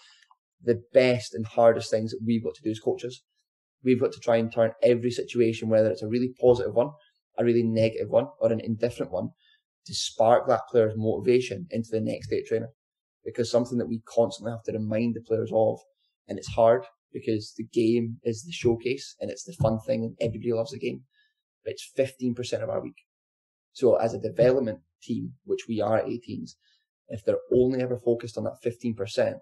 the best and hardest things that we've got to do as coaches. We've got to try and turn every situation, whether it's a really positive one, a really negative one, or an indifferent one, to spark that player's motivation into the next day of training. Because something that we constantly have to remind the players of, and it's hard because the game is the showcase and it's the fun thing and everybody loves the game, but it's 15% of our week. So as a development team, which we are at 18s, if they're only ever focused on that 15%,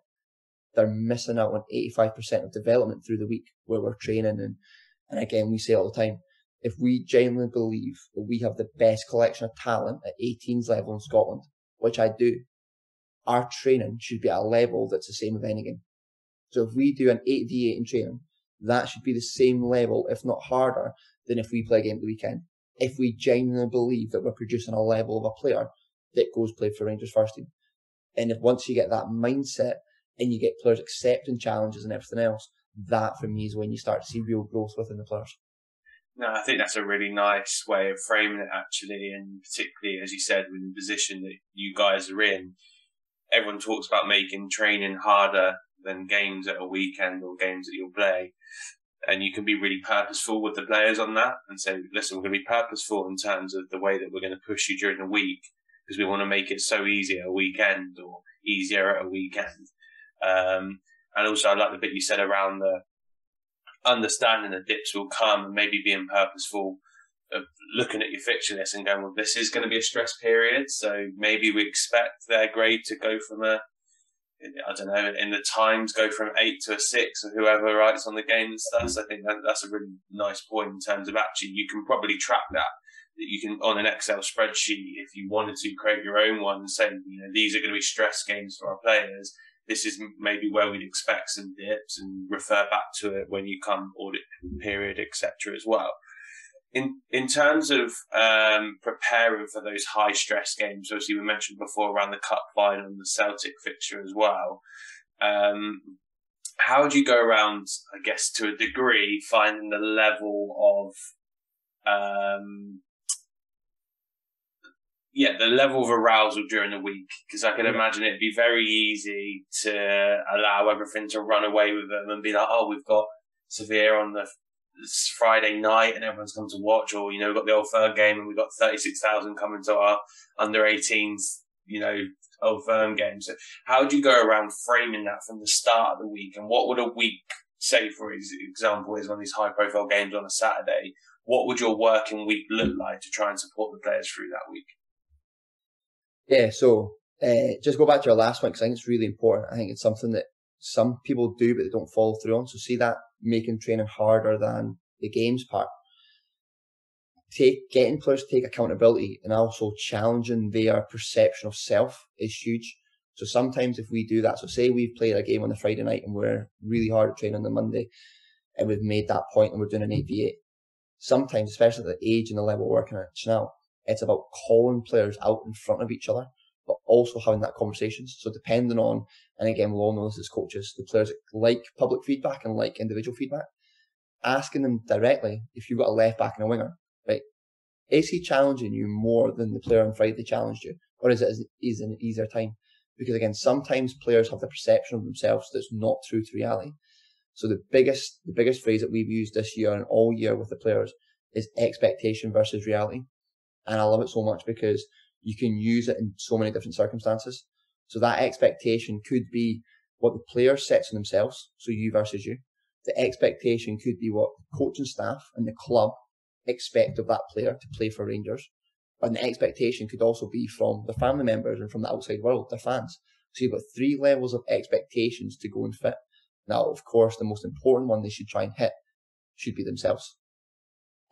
they're missing out on 85% of development through the week where we're training. And again, we say all the time, if we genuinely believe that we have the best collection of talent at 18s level in Scotland, which I do, our training should be at a level that's the same with any game. So if we do an 8v8 in training, that should be the same level, if not harder, than if we play a game at the weekend. If we genuinely believe that we're producing a level of a player that goes play for Rangers first team. And if once you get that mindset and you get players accepting challenges and everything else, that for me is when you start to see real growth within the players. No, I think that's a really nice way of framing it, actually, and particularly, as you said, with the position that you guys are in, everyone talks about making training harder than games at a weekend or games that you'll play. And you can be really purposeful with the players on that and say, listen, we're going to be purposeful in terms of the way that we're going to push you during the week because we want to make it so easy at a weekend or easier at a weekend. And also I like the bit you said around the understanding that dips will come and maybe being purposeful of looking at your fixture list and going, well, this is going to be a stress period. So maybe we expect their grade to go from I don't know, in the Times go from 8 to a 6 or whoever writes on the game and stuff. So I think that's a really nice point in terms of actually you can probably track that you can on an Excel spreadsheet if you wanted to create your own one and say, these are going to be stress games for our players. This is maybe where we'd expect some dips and refer back to it when you come audit period, etc. as well. In terms of preparing for those high stress games, obviously we mentioned before around the cup final and the Celtic fixture as well. How would you go around, I guess, to a degree, finding the level of the level of arousal during the week? Because I can imagine it'd be very easy to allow everything to run away with them and be like, oh, we've got Sevilla on this Friday night and everyone's come to watch, or, we've got the Old Firm game and we've got 36,000 coming to our under 18s, Old Firm game. So how would you go around framing that from the start of the week? And what would a week, say for example, is one of these high profile games on a Saturday, what would your working week look like to try and support the players through that week? Yeah, so just go back to your last one because I think it's really important. I think it's something that some people do but they don't follow through on. So see that making training harder than the games part. Getting players to take accountability and also challenging their perception of self is huge. So sometimes if we do that, so say we've played a game on the Friday night and we're really hard at training on the Monday and we've made that point and we're doing an 8v8. Sometimes, especially at the age and the level we're working at now, it's about calling players out in front of each other, but also having that conversations. So depending on, and again, we'll all know this as coaches, the players like public feedback and like individual feedback, asking them directly, if you've got a left back and a winger, right, is he challenging you more than the player on Friday challenged you? Or is it an easier time? Because again, sometimes players have the perception of themselves that's not true to reality. So the biggest phrase that we've used this year and all year with the players is expectation versus reality. And I love it so much because you can use it in so many different circumstances. So that expectation could be what the player sets on themselves, so you versus you. The expectation could be what the coaching staff and the club expect of that player to play for Rangers. And the expectation could also be from the family members and from the outside world, their fans. So you've got 3 levels of expectations to go and fit. Now, of course, the most important one they should try and hit should be themselves.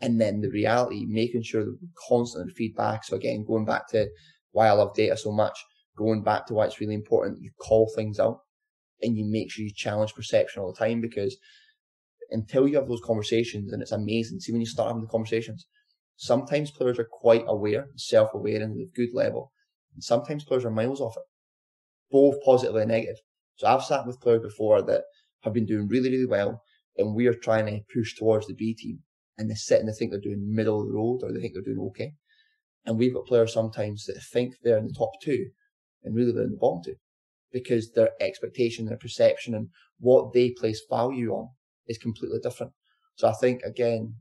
And then the reality, making sure that we're constant feedback. So again, going back to why I love data so much, going back to why it's really important that you call things out and you make sure you challenge perception all the time, because until you have those conversations, and it's amazing, see when you start having the conversations, sometimes players are quite aware, self-aware, and at a good level, and sometimes players are miles off it, both positive and negative. So I've sat with players before that have been doing really, really well, and we are trying to push towards the B team, and they sit and they think they're doing middle of the road, or they think they're doing okay. And we've got players sometimes that think they're in the top two, and really they're in the bottom two, because their expectation, their perception, and what they place value on is completely different. So I think, again,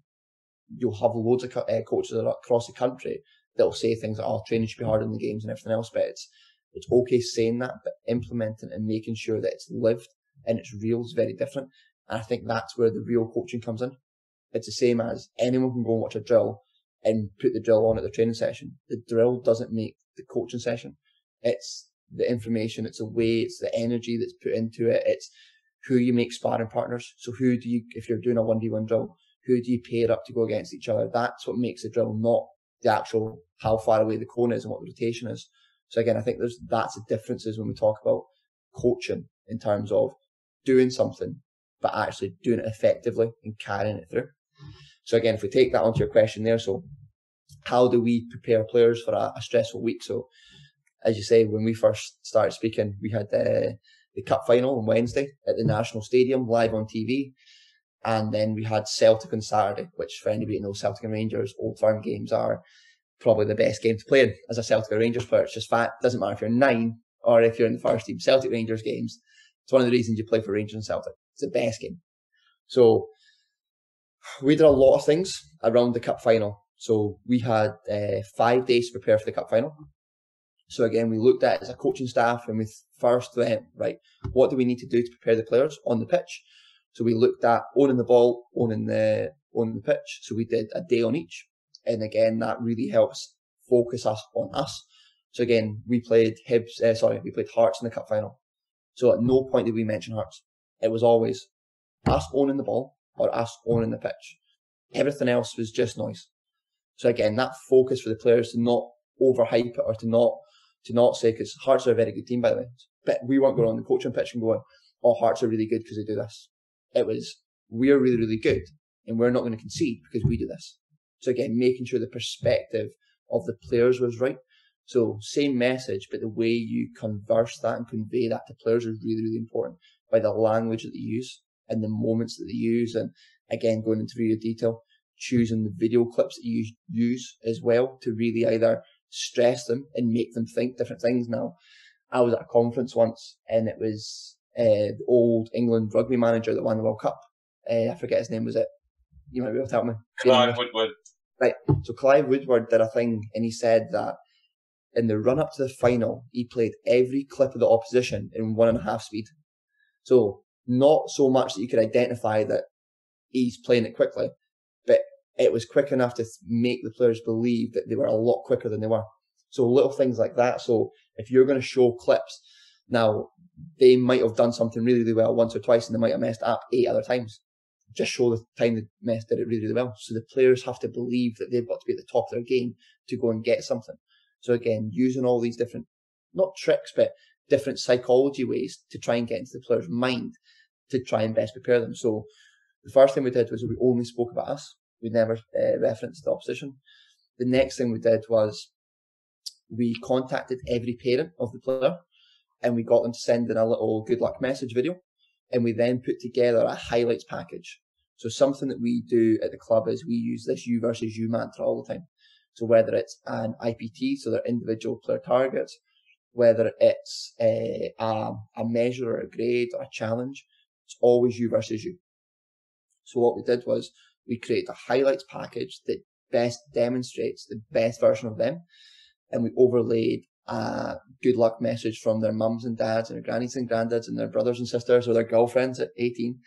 you'll have loads of coaches across the country that'll say things like, oh, training should be harder in the games and everything else, but it's okay saying that, but implementing and making sure that it's lived and it's real is very different. And I think that's where the real coaching comes in. It's the same as anyone can go and watch a drill and put the drill on at the training session. The drill doesn't make the coaching session. It's the information, it's the way, it's the energy that's put into it, it's who you make sparring partners. So who do you, if you're doing a 1v1 drill, who do you pair up to go against each other? That's what makes the drill, not the actual how far away the cone is and what the rotation is. So again, I think that's the differences when we talk about coaching in terms of doing something, but actually doing it effectively and carrying it through. So again, if we take that onto your question there, so how do we prepare players for a stressful week? So as you say, when we first started speaking, we had the cup final on Wednesday at the National Stadium, live on TV. And then we had Celtic on Saturday, which for anybody who knows, Celtic and Rangers Old Firm games are probably the best game to play in as a Celtic or Rangers player. It's just fact. Doesn't matter if you're 9 or if you're in the first team. Celtic Rangers games, it's one of the reasons you play for Rangers and Celtic. It's the best game. So we did a lot of things around the cup final. So we had 5 days to prepare for the cup final. So again, we looked at it as a coaching staff, and we first went, right, what do we need to do to prepare the players on the pitch? So we looked at owning the ball, owning the pitch. So we did a day on each. And again, that really helps focus us on us. So again, we played Hearts in the cup final. So at no point did we mention Hearts. It was always us owning the ball or us owning the pitch. Everything else was just noise. So again, that focus for the players to not overhype it, or to not say, because Hearts are a very good team, by the way, but we weren't going on the coaching pitch and going, oh, Hearts are really good because they do this. It was, we're really, really good, and we're not going to concede because we do this. So again, making sure the perspective of the players was right. So same message, but the way you converse that and convey that to players is really, really important, by the language that they use and the moments that they use. And again, going into really detail, choosing the video clips that you use as well to really either stress them and make them think different things. Now, I was at a conference once, and it was the old England rugby manager that won the World Cup. I forget his name, was it? You might be able to help me. Clive Woodward. Right. So Clive Woodward did a thing, and he said that in the run up to the final, he played every clip of the opposition in 1.5 speed. So not so much that you could identify that he's playing it quickly, but it was quick enough to make the players believe that they were a lot quicker than they were. So little things like that. So if you're going to show clips, now they might have done something really, really well once or twice, and they might have messed up 8 other times. Just show the time they did it really, really well. So the players have to believe that they've got to be at the top of their game to go and get something. So again, using all these different, not tricks, but different psychology ways to try and get into the player's mind to try and best prepare them. So the first thing we did was we only spoke about us. We never referenced the opposition. The next thing we did was we contacted every parent of the player, and we got them to send in a little good luck message video. And we then put together a highlights package. So something that we do at the club is we use this you versus you mantra all the time. So whether it's an IPT, so they're individual player targets, whether it's a measure or a grade or a challenge, it's always you versus you. So what we did was we created a highlights package that best demonstrates the best version of them. And we overlaid a good luck message from their mums and dads and their grannies and granddads and their brothers and sisters or their girlfriends at 18.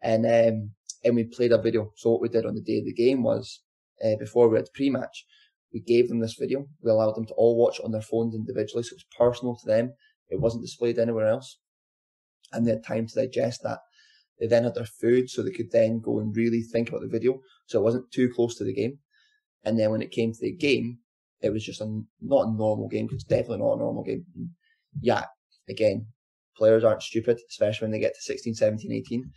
And we played a video. So what we did on the day of the game was, before we had pre-match, we gave them this video. We allowed them to all watch it on their phones individually, so it was personal to them. It wasn't displayed anywhere else. And they had time to digest that. They then had their food, so they could then go and really think about the video, so it wasn't too close to the game. And then when it came to the game, it was just not a normal game, because it's definitely not a normal game. Yeah, again, players aren't stupid, especially when they get to 16, 17, 18.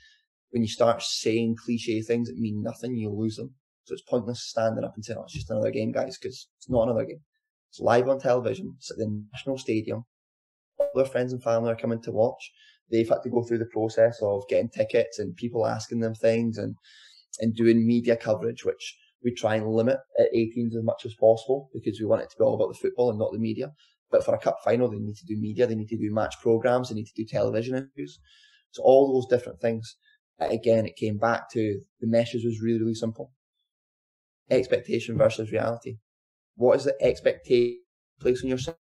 When you start saying cliche things that mean nothing, you lose them. So it's pointless standing up and saying, oh, it's just another game, guys, because it's not another game. It's live on television. It's at the National Stadium. All their friends and family are coming to watch. They've had to go through the process of getting tickets and people asking them things and doing media coverage, which we try and limit at 18s as much as possible, because we want it to be all about the football and not the media. But for a cup final, they need to do media, they need to do match programmes, they need to do television interviews. So all those different things. Again, it came back to the message was really, really simple. Expectation versus reality. What is the expectation placed on yourself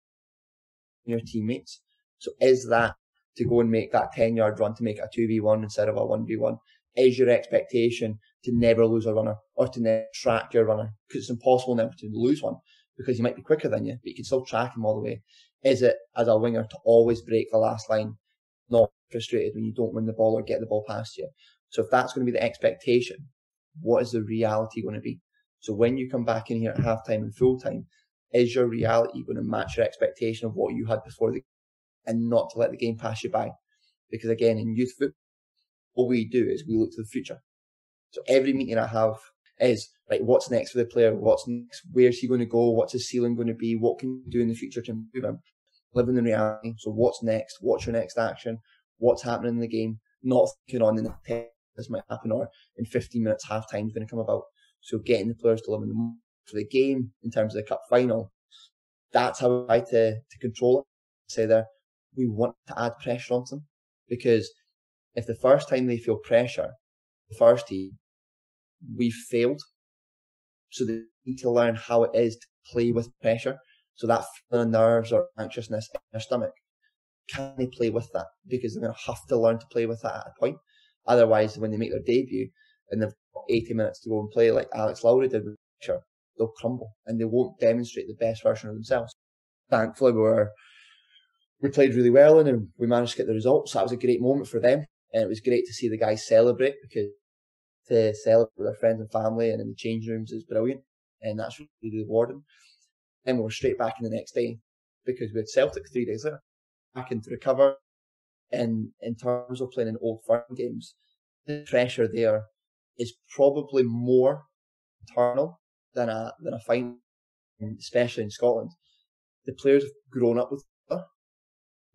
and your teammates? So is that to go and make that 10-yard run to make it a 2v1 instead of a 1v1? Is your expectation to never lose a runner or to never track your runner? Because it's impossible never to lose one, because he might be quicker than you, but you can still track him all the way. Is it, as a winger, to always break the last line, not frustrated when you don't win the ball or get the ball past you? So if that's going to be the expectation, what is the reality going to be? So when you come back in here at halftime and full time, is your reality going to match your expectation of what you had before the game, and not to let the game pass you by? Because again, in youth football, all we do is we look to the future. So every meeting I have is, right, what's next for the player? What's next? Where's he going to go? What's his ceiling going to be? What can you do in the future to improve him? Living in reality. So what's next? What's your next action? What's happening in the game? Not thinking on in the 10 this might happen, or in 15 minutes half time is going to come about. So getting the players to live in the moment for the game in terms of the cup final, that's how I try to control it. Say there, we want to add pressure on them, because if the first time they feel pressure, the first team, we've failed. So they need to learn how it is to play with pressure. So that feeling of nerves or anxiousness in their stomach, can they play with that? Because they're going to have to learn to play with that at a point. Otherwise, when they make their debut and they've got 80 minutes to go and play like Alex Lowry did with pressure, they'll crumble and they won't demonstrate the best version of themselves. Thankfully, we played really well and we managed to get the results. That was a great moment for them. And it was great to see the guys celebrate, because to celebrate with their friends and family and in the changing rooms is brilliant. And that's really rewarding. And we were straight back in the next day, because we had Celtic 3 days later, back into recover. And in terms of playing in Old Firm games, the pressure there is probably more internal than a final, especially in Scotland. The players have grown up with each other,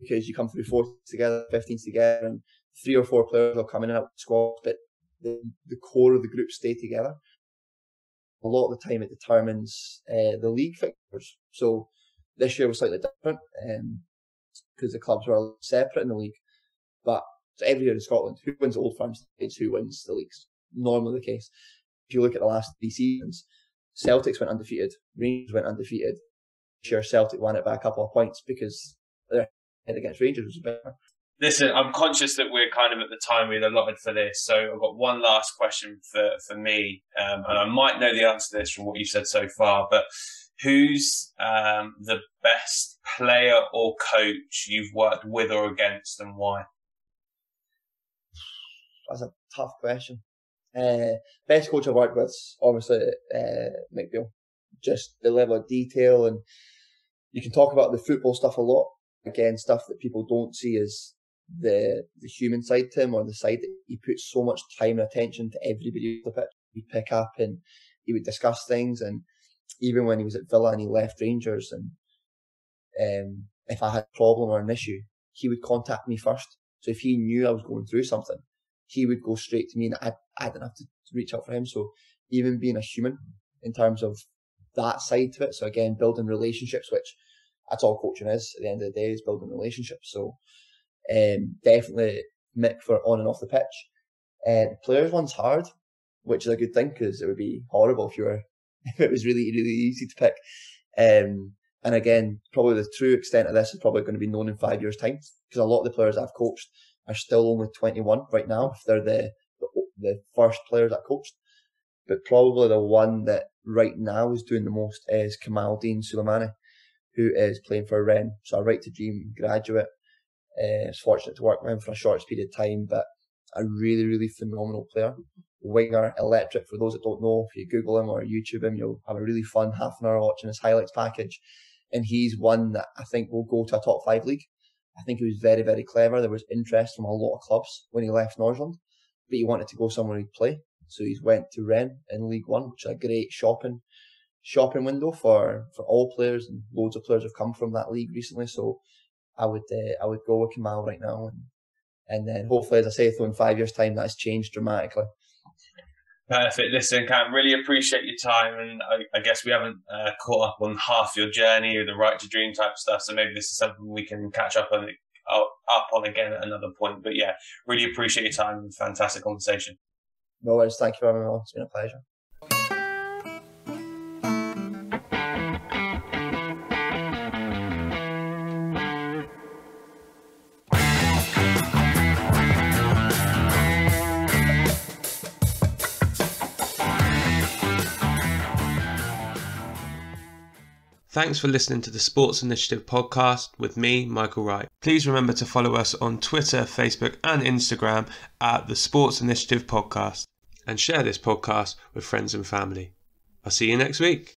because you come through 14s together, 15s together, and 3 or 4 players will come in and out of the squad, but the core of the group stay together. A lot of the time it determines the league fixtures. So this year was slightly different, because the clubs were separate in the league. But so every year in Scotland, who wins Old Firm states, who wins the leagues? Normally the case. If you look at the last 3 seasons, Celtics went undefeated, Rangers went undefeated. This year Celtic won it by a couple of points, because their head against Rangers was better. Listen, I'm conscious that we're kind of at the time we'd allotted for this, so I've got one last question for me, and I might know the answer to this from what you've said so far, but who's the best player or coach you've worked with or against, and why? That's a tough question. Best coach I've worked with, obviously, Mick Beale. Just the level of detail, and you can talk about the football stuff a lot. Again, stuff that people don't see is the human side to him, or the side that he puts so much time and attention to everybody on the pitch. He'd pick up and he would discuss things, and even when he was at Villa and he left Rangers, and if I had a problem or an issue, he would contact me first. So if he knew I was going through something, he would go straight to me, and I didn't have to reach out for him. So even being a human in terms of that side to it. So again, building relationships, which that's all coaching is at the end of the day, is building relationships. So definitely Mick for on and off the pitch. Players one's hard, which is a good thing, because it would be horrible if it was really, really easy to pick. And again, probably the true extent of this is probably going to be known in 5 years' time, because a lot of the players I've coached are still only 21 right now, if they're the first players I coached. But probably the one that right now is doing the most is Kamaldeen Suleimani, who is playing for Rennes. So a Right to Dream graduate. I was fortunate to work with him for a short period of time, but a really, really phenomenal player. winger, electric. For those that don't know, if you Google him or YouTube him, you'll have a really fun half an hour watching his highlights package. And he's one that I think will go to a top 5 league. I think he was very, very clever. There was interest from a lot of clubs when he left Northland, but he wanted to go somewhere he'd play. So he's went to Rennes in League One, which is a great shopping window for all players, and loads of players have come from that league recently. So I would go with Campbell right now, and then hopefully, as I say, in 5 years' time, that's changed dramatically. Perfect. Listen, Cam, really appreciate your time, and I guess we haven't caught up on half your journey or the right to dream type stuff. So maybe this is something we can catch up on again at another point. But yeah, really appreciate your time. Fantastic conversation. No worries. Thank you for having me on. It's been a pleasure. Thanks for listening to the Sports Initiative podcast with me, Michael Wright. Please remember to follow us on Twitter, Facebook and Instagram at the Sports Initiative Podcast, and share this podcast with friends and family. I'll see you next week.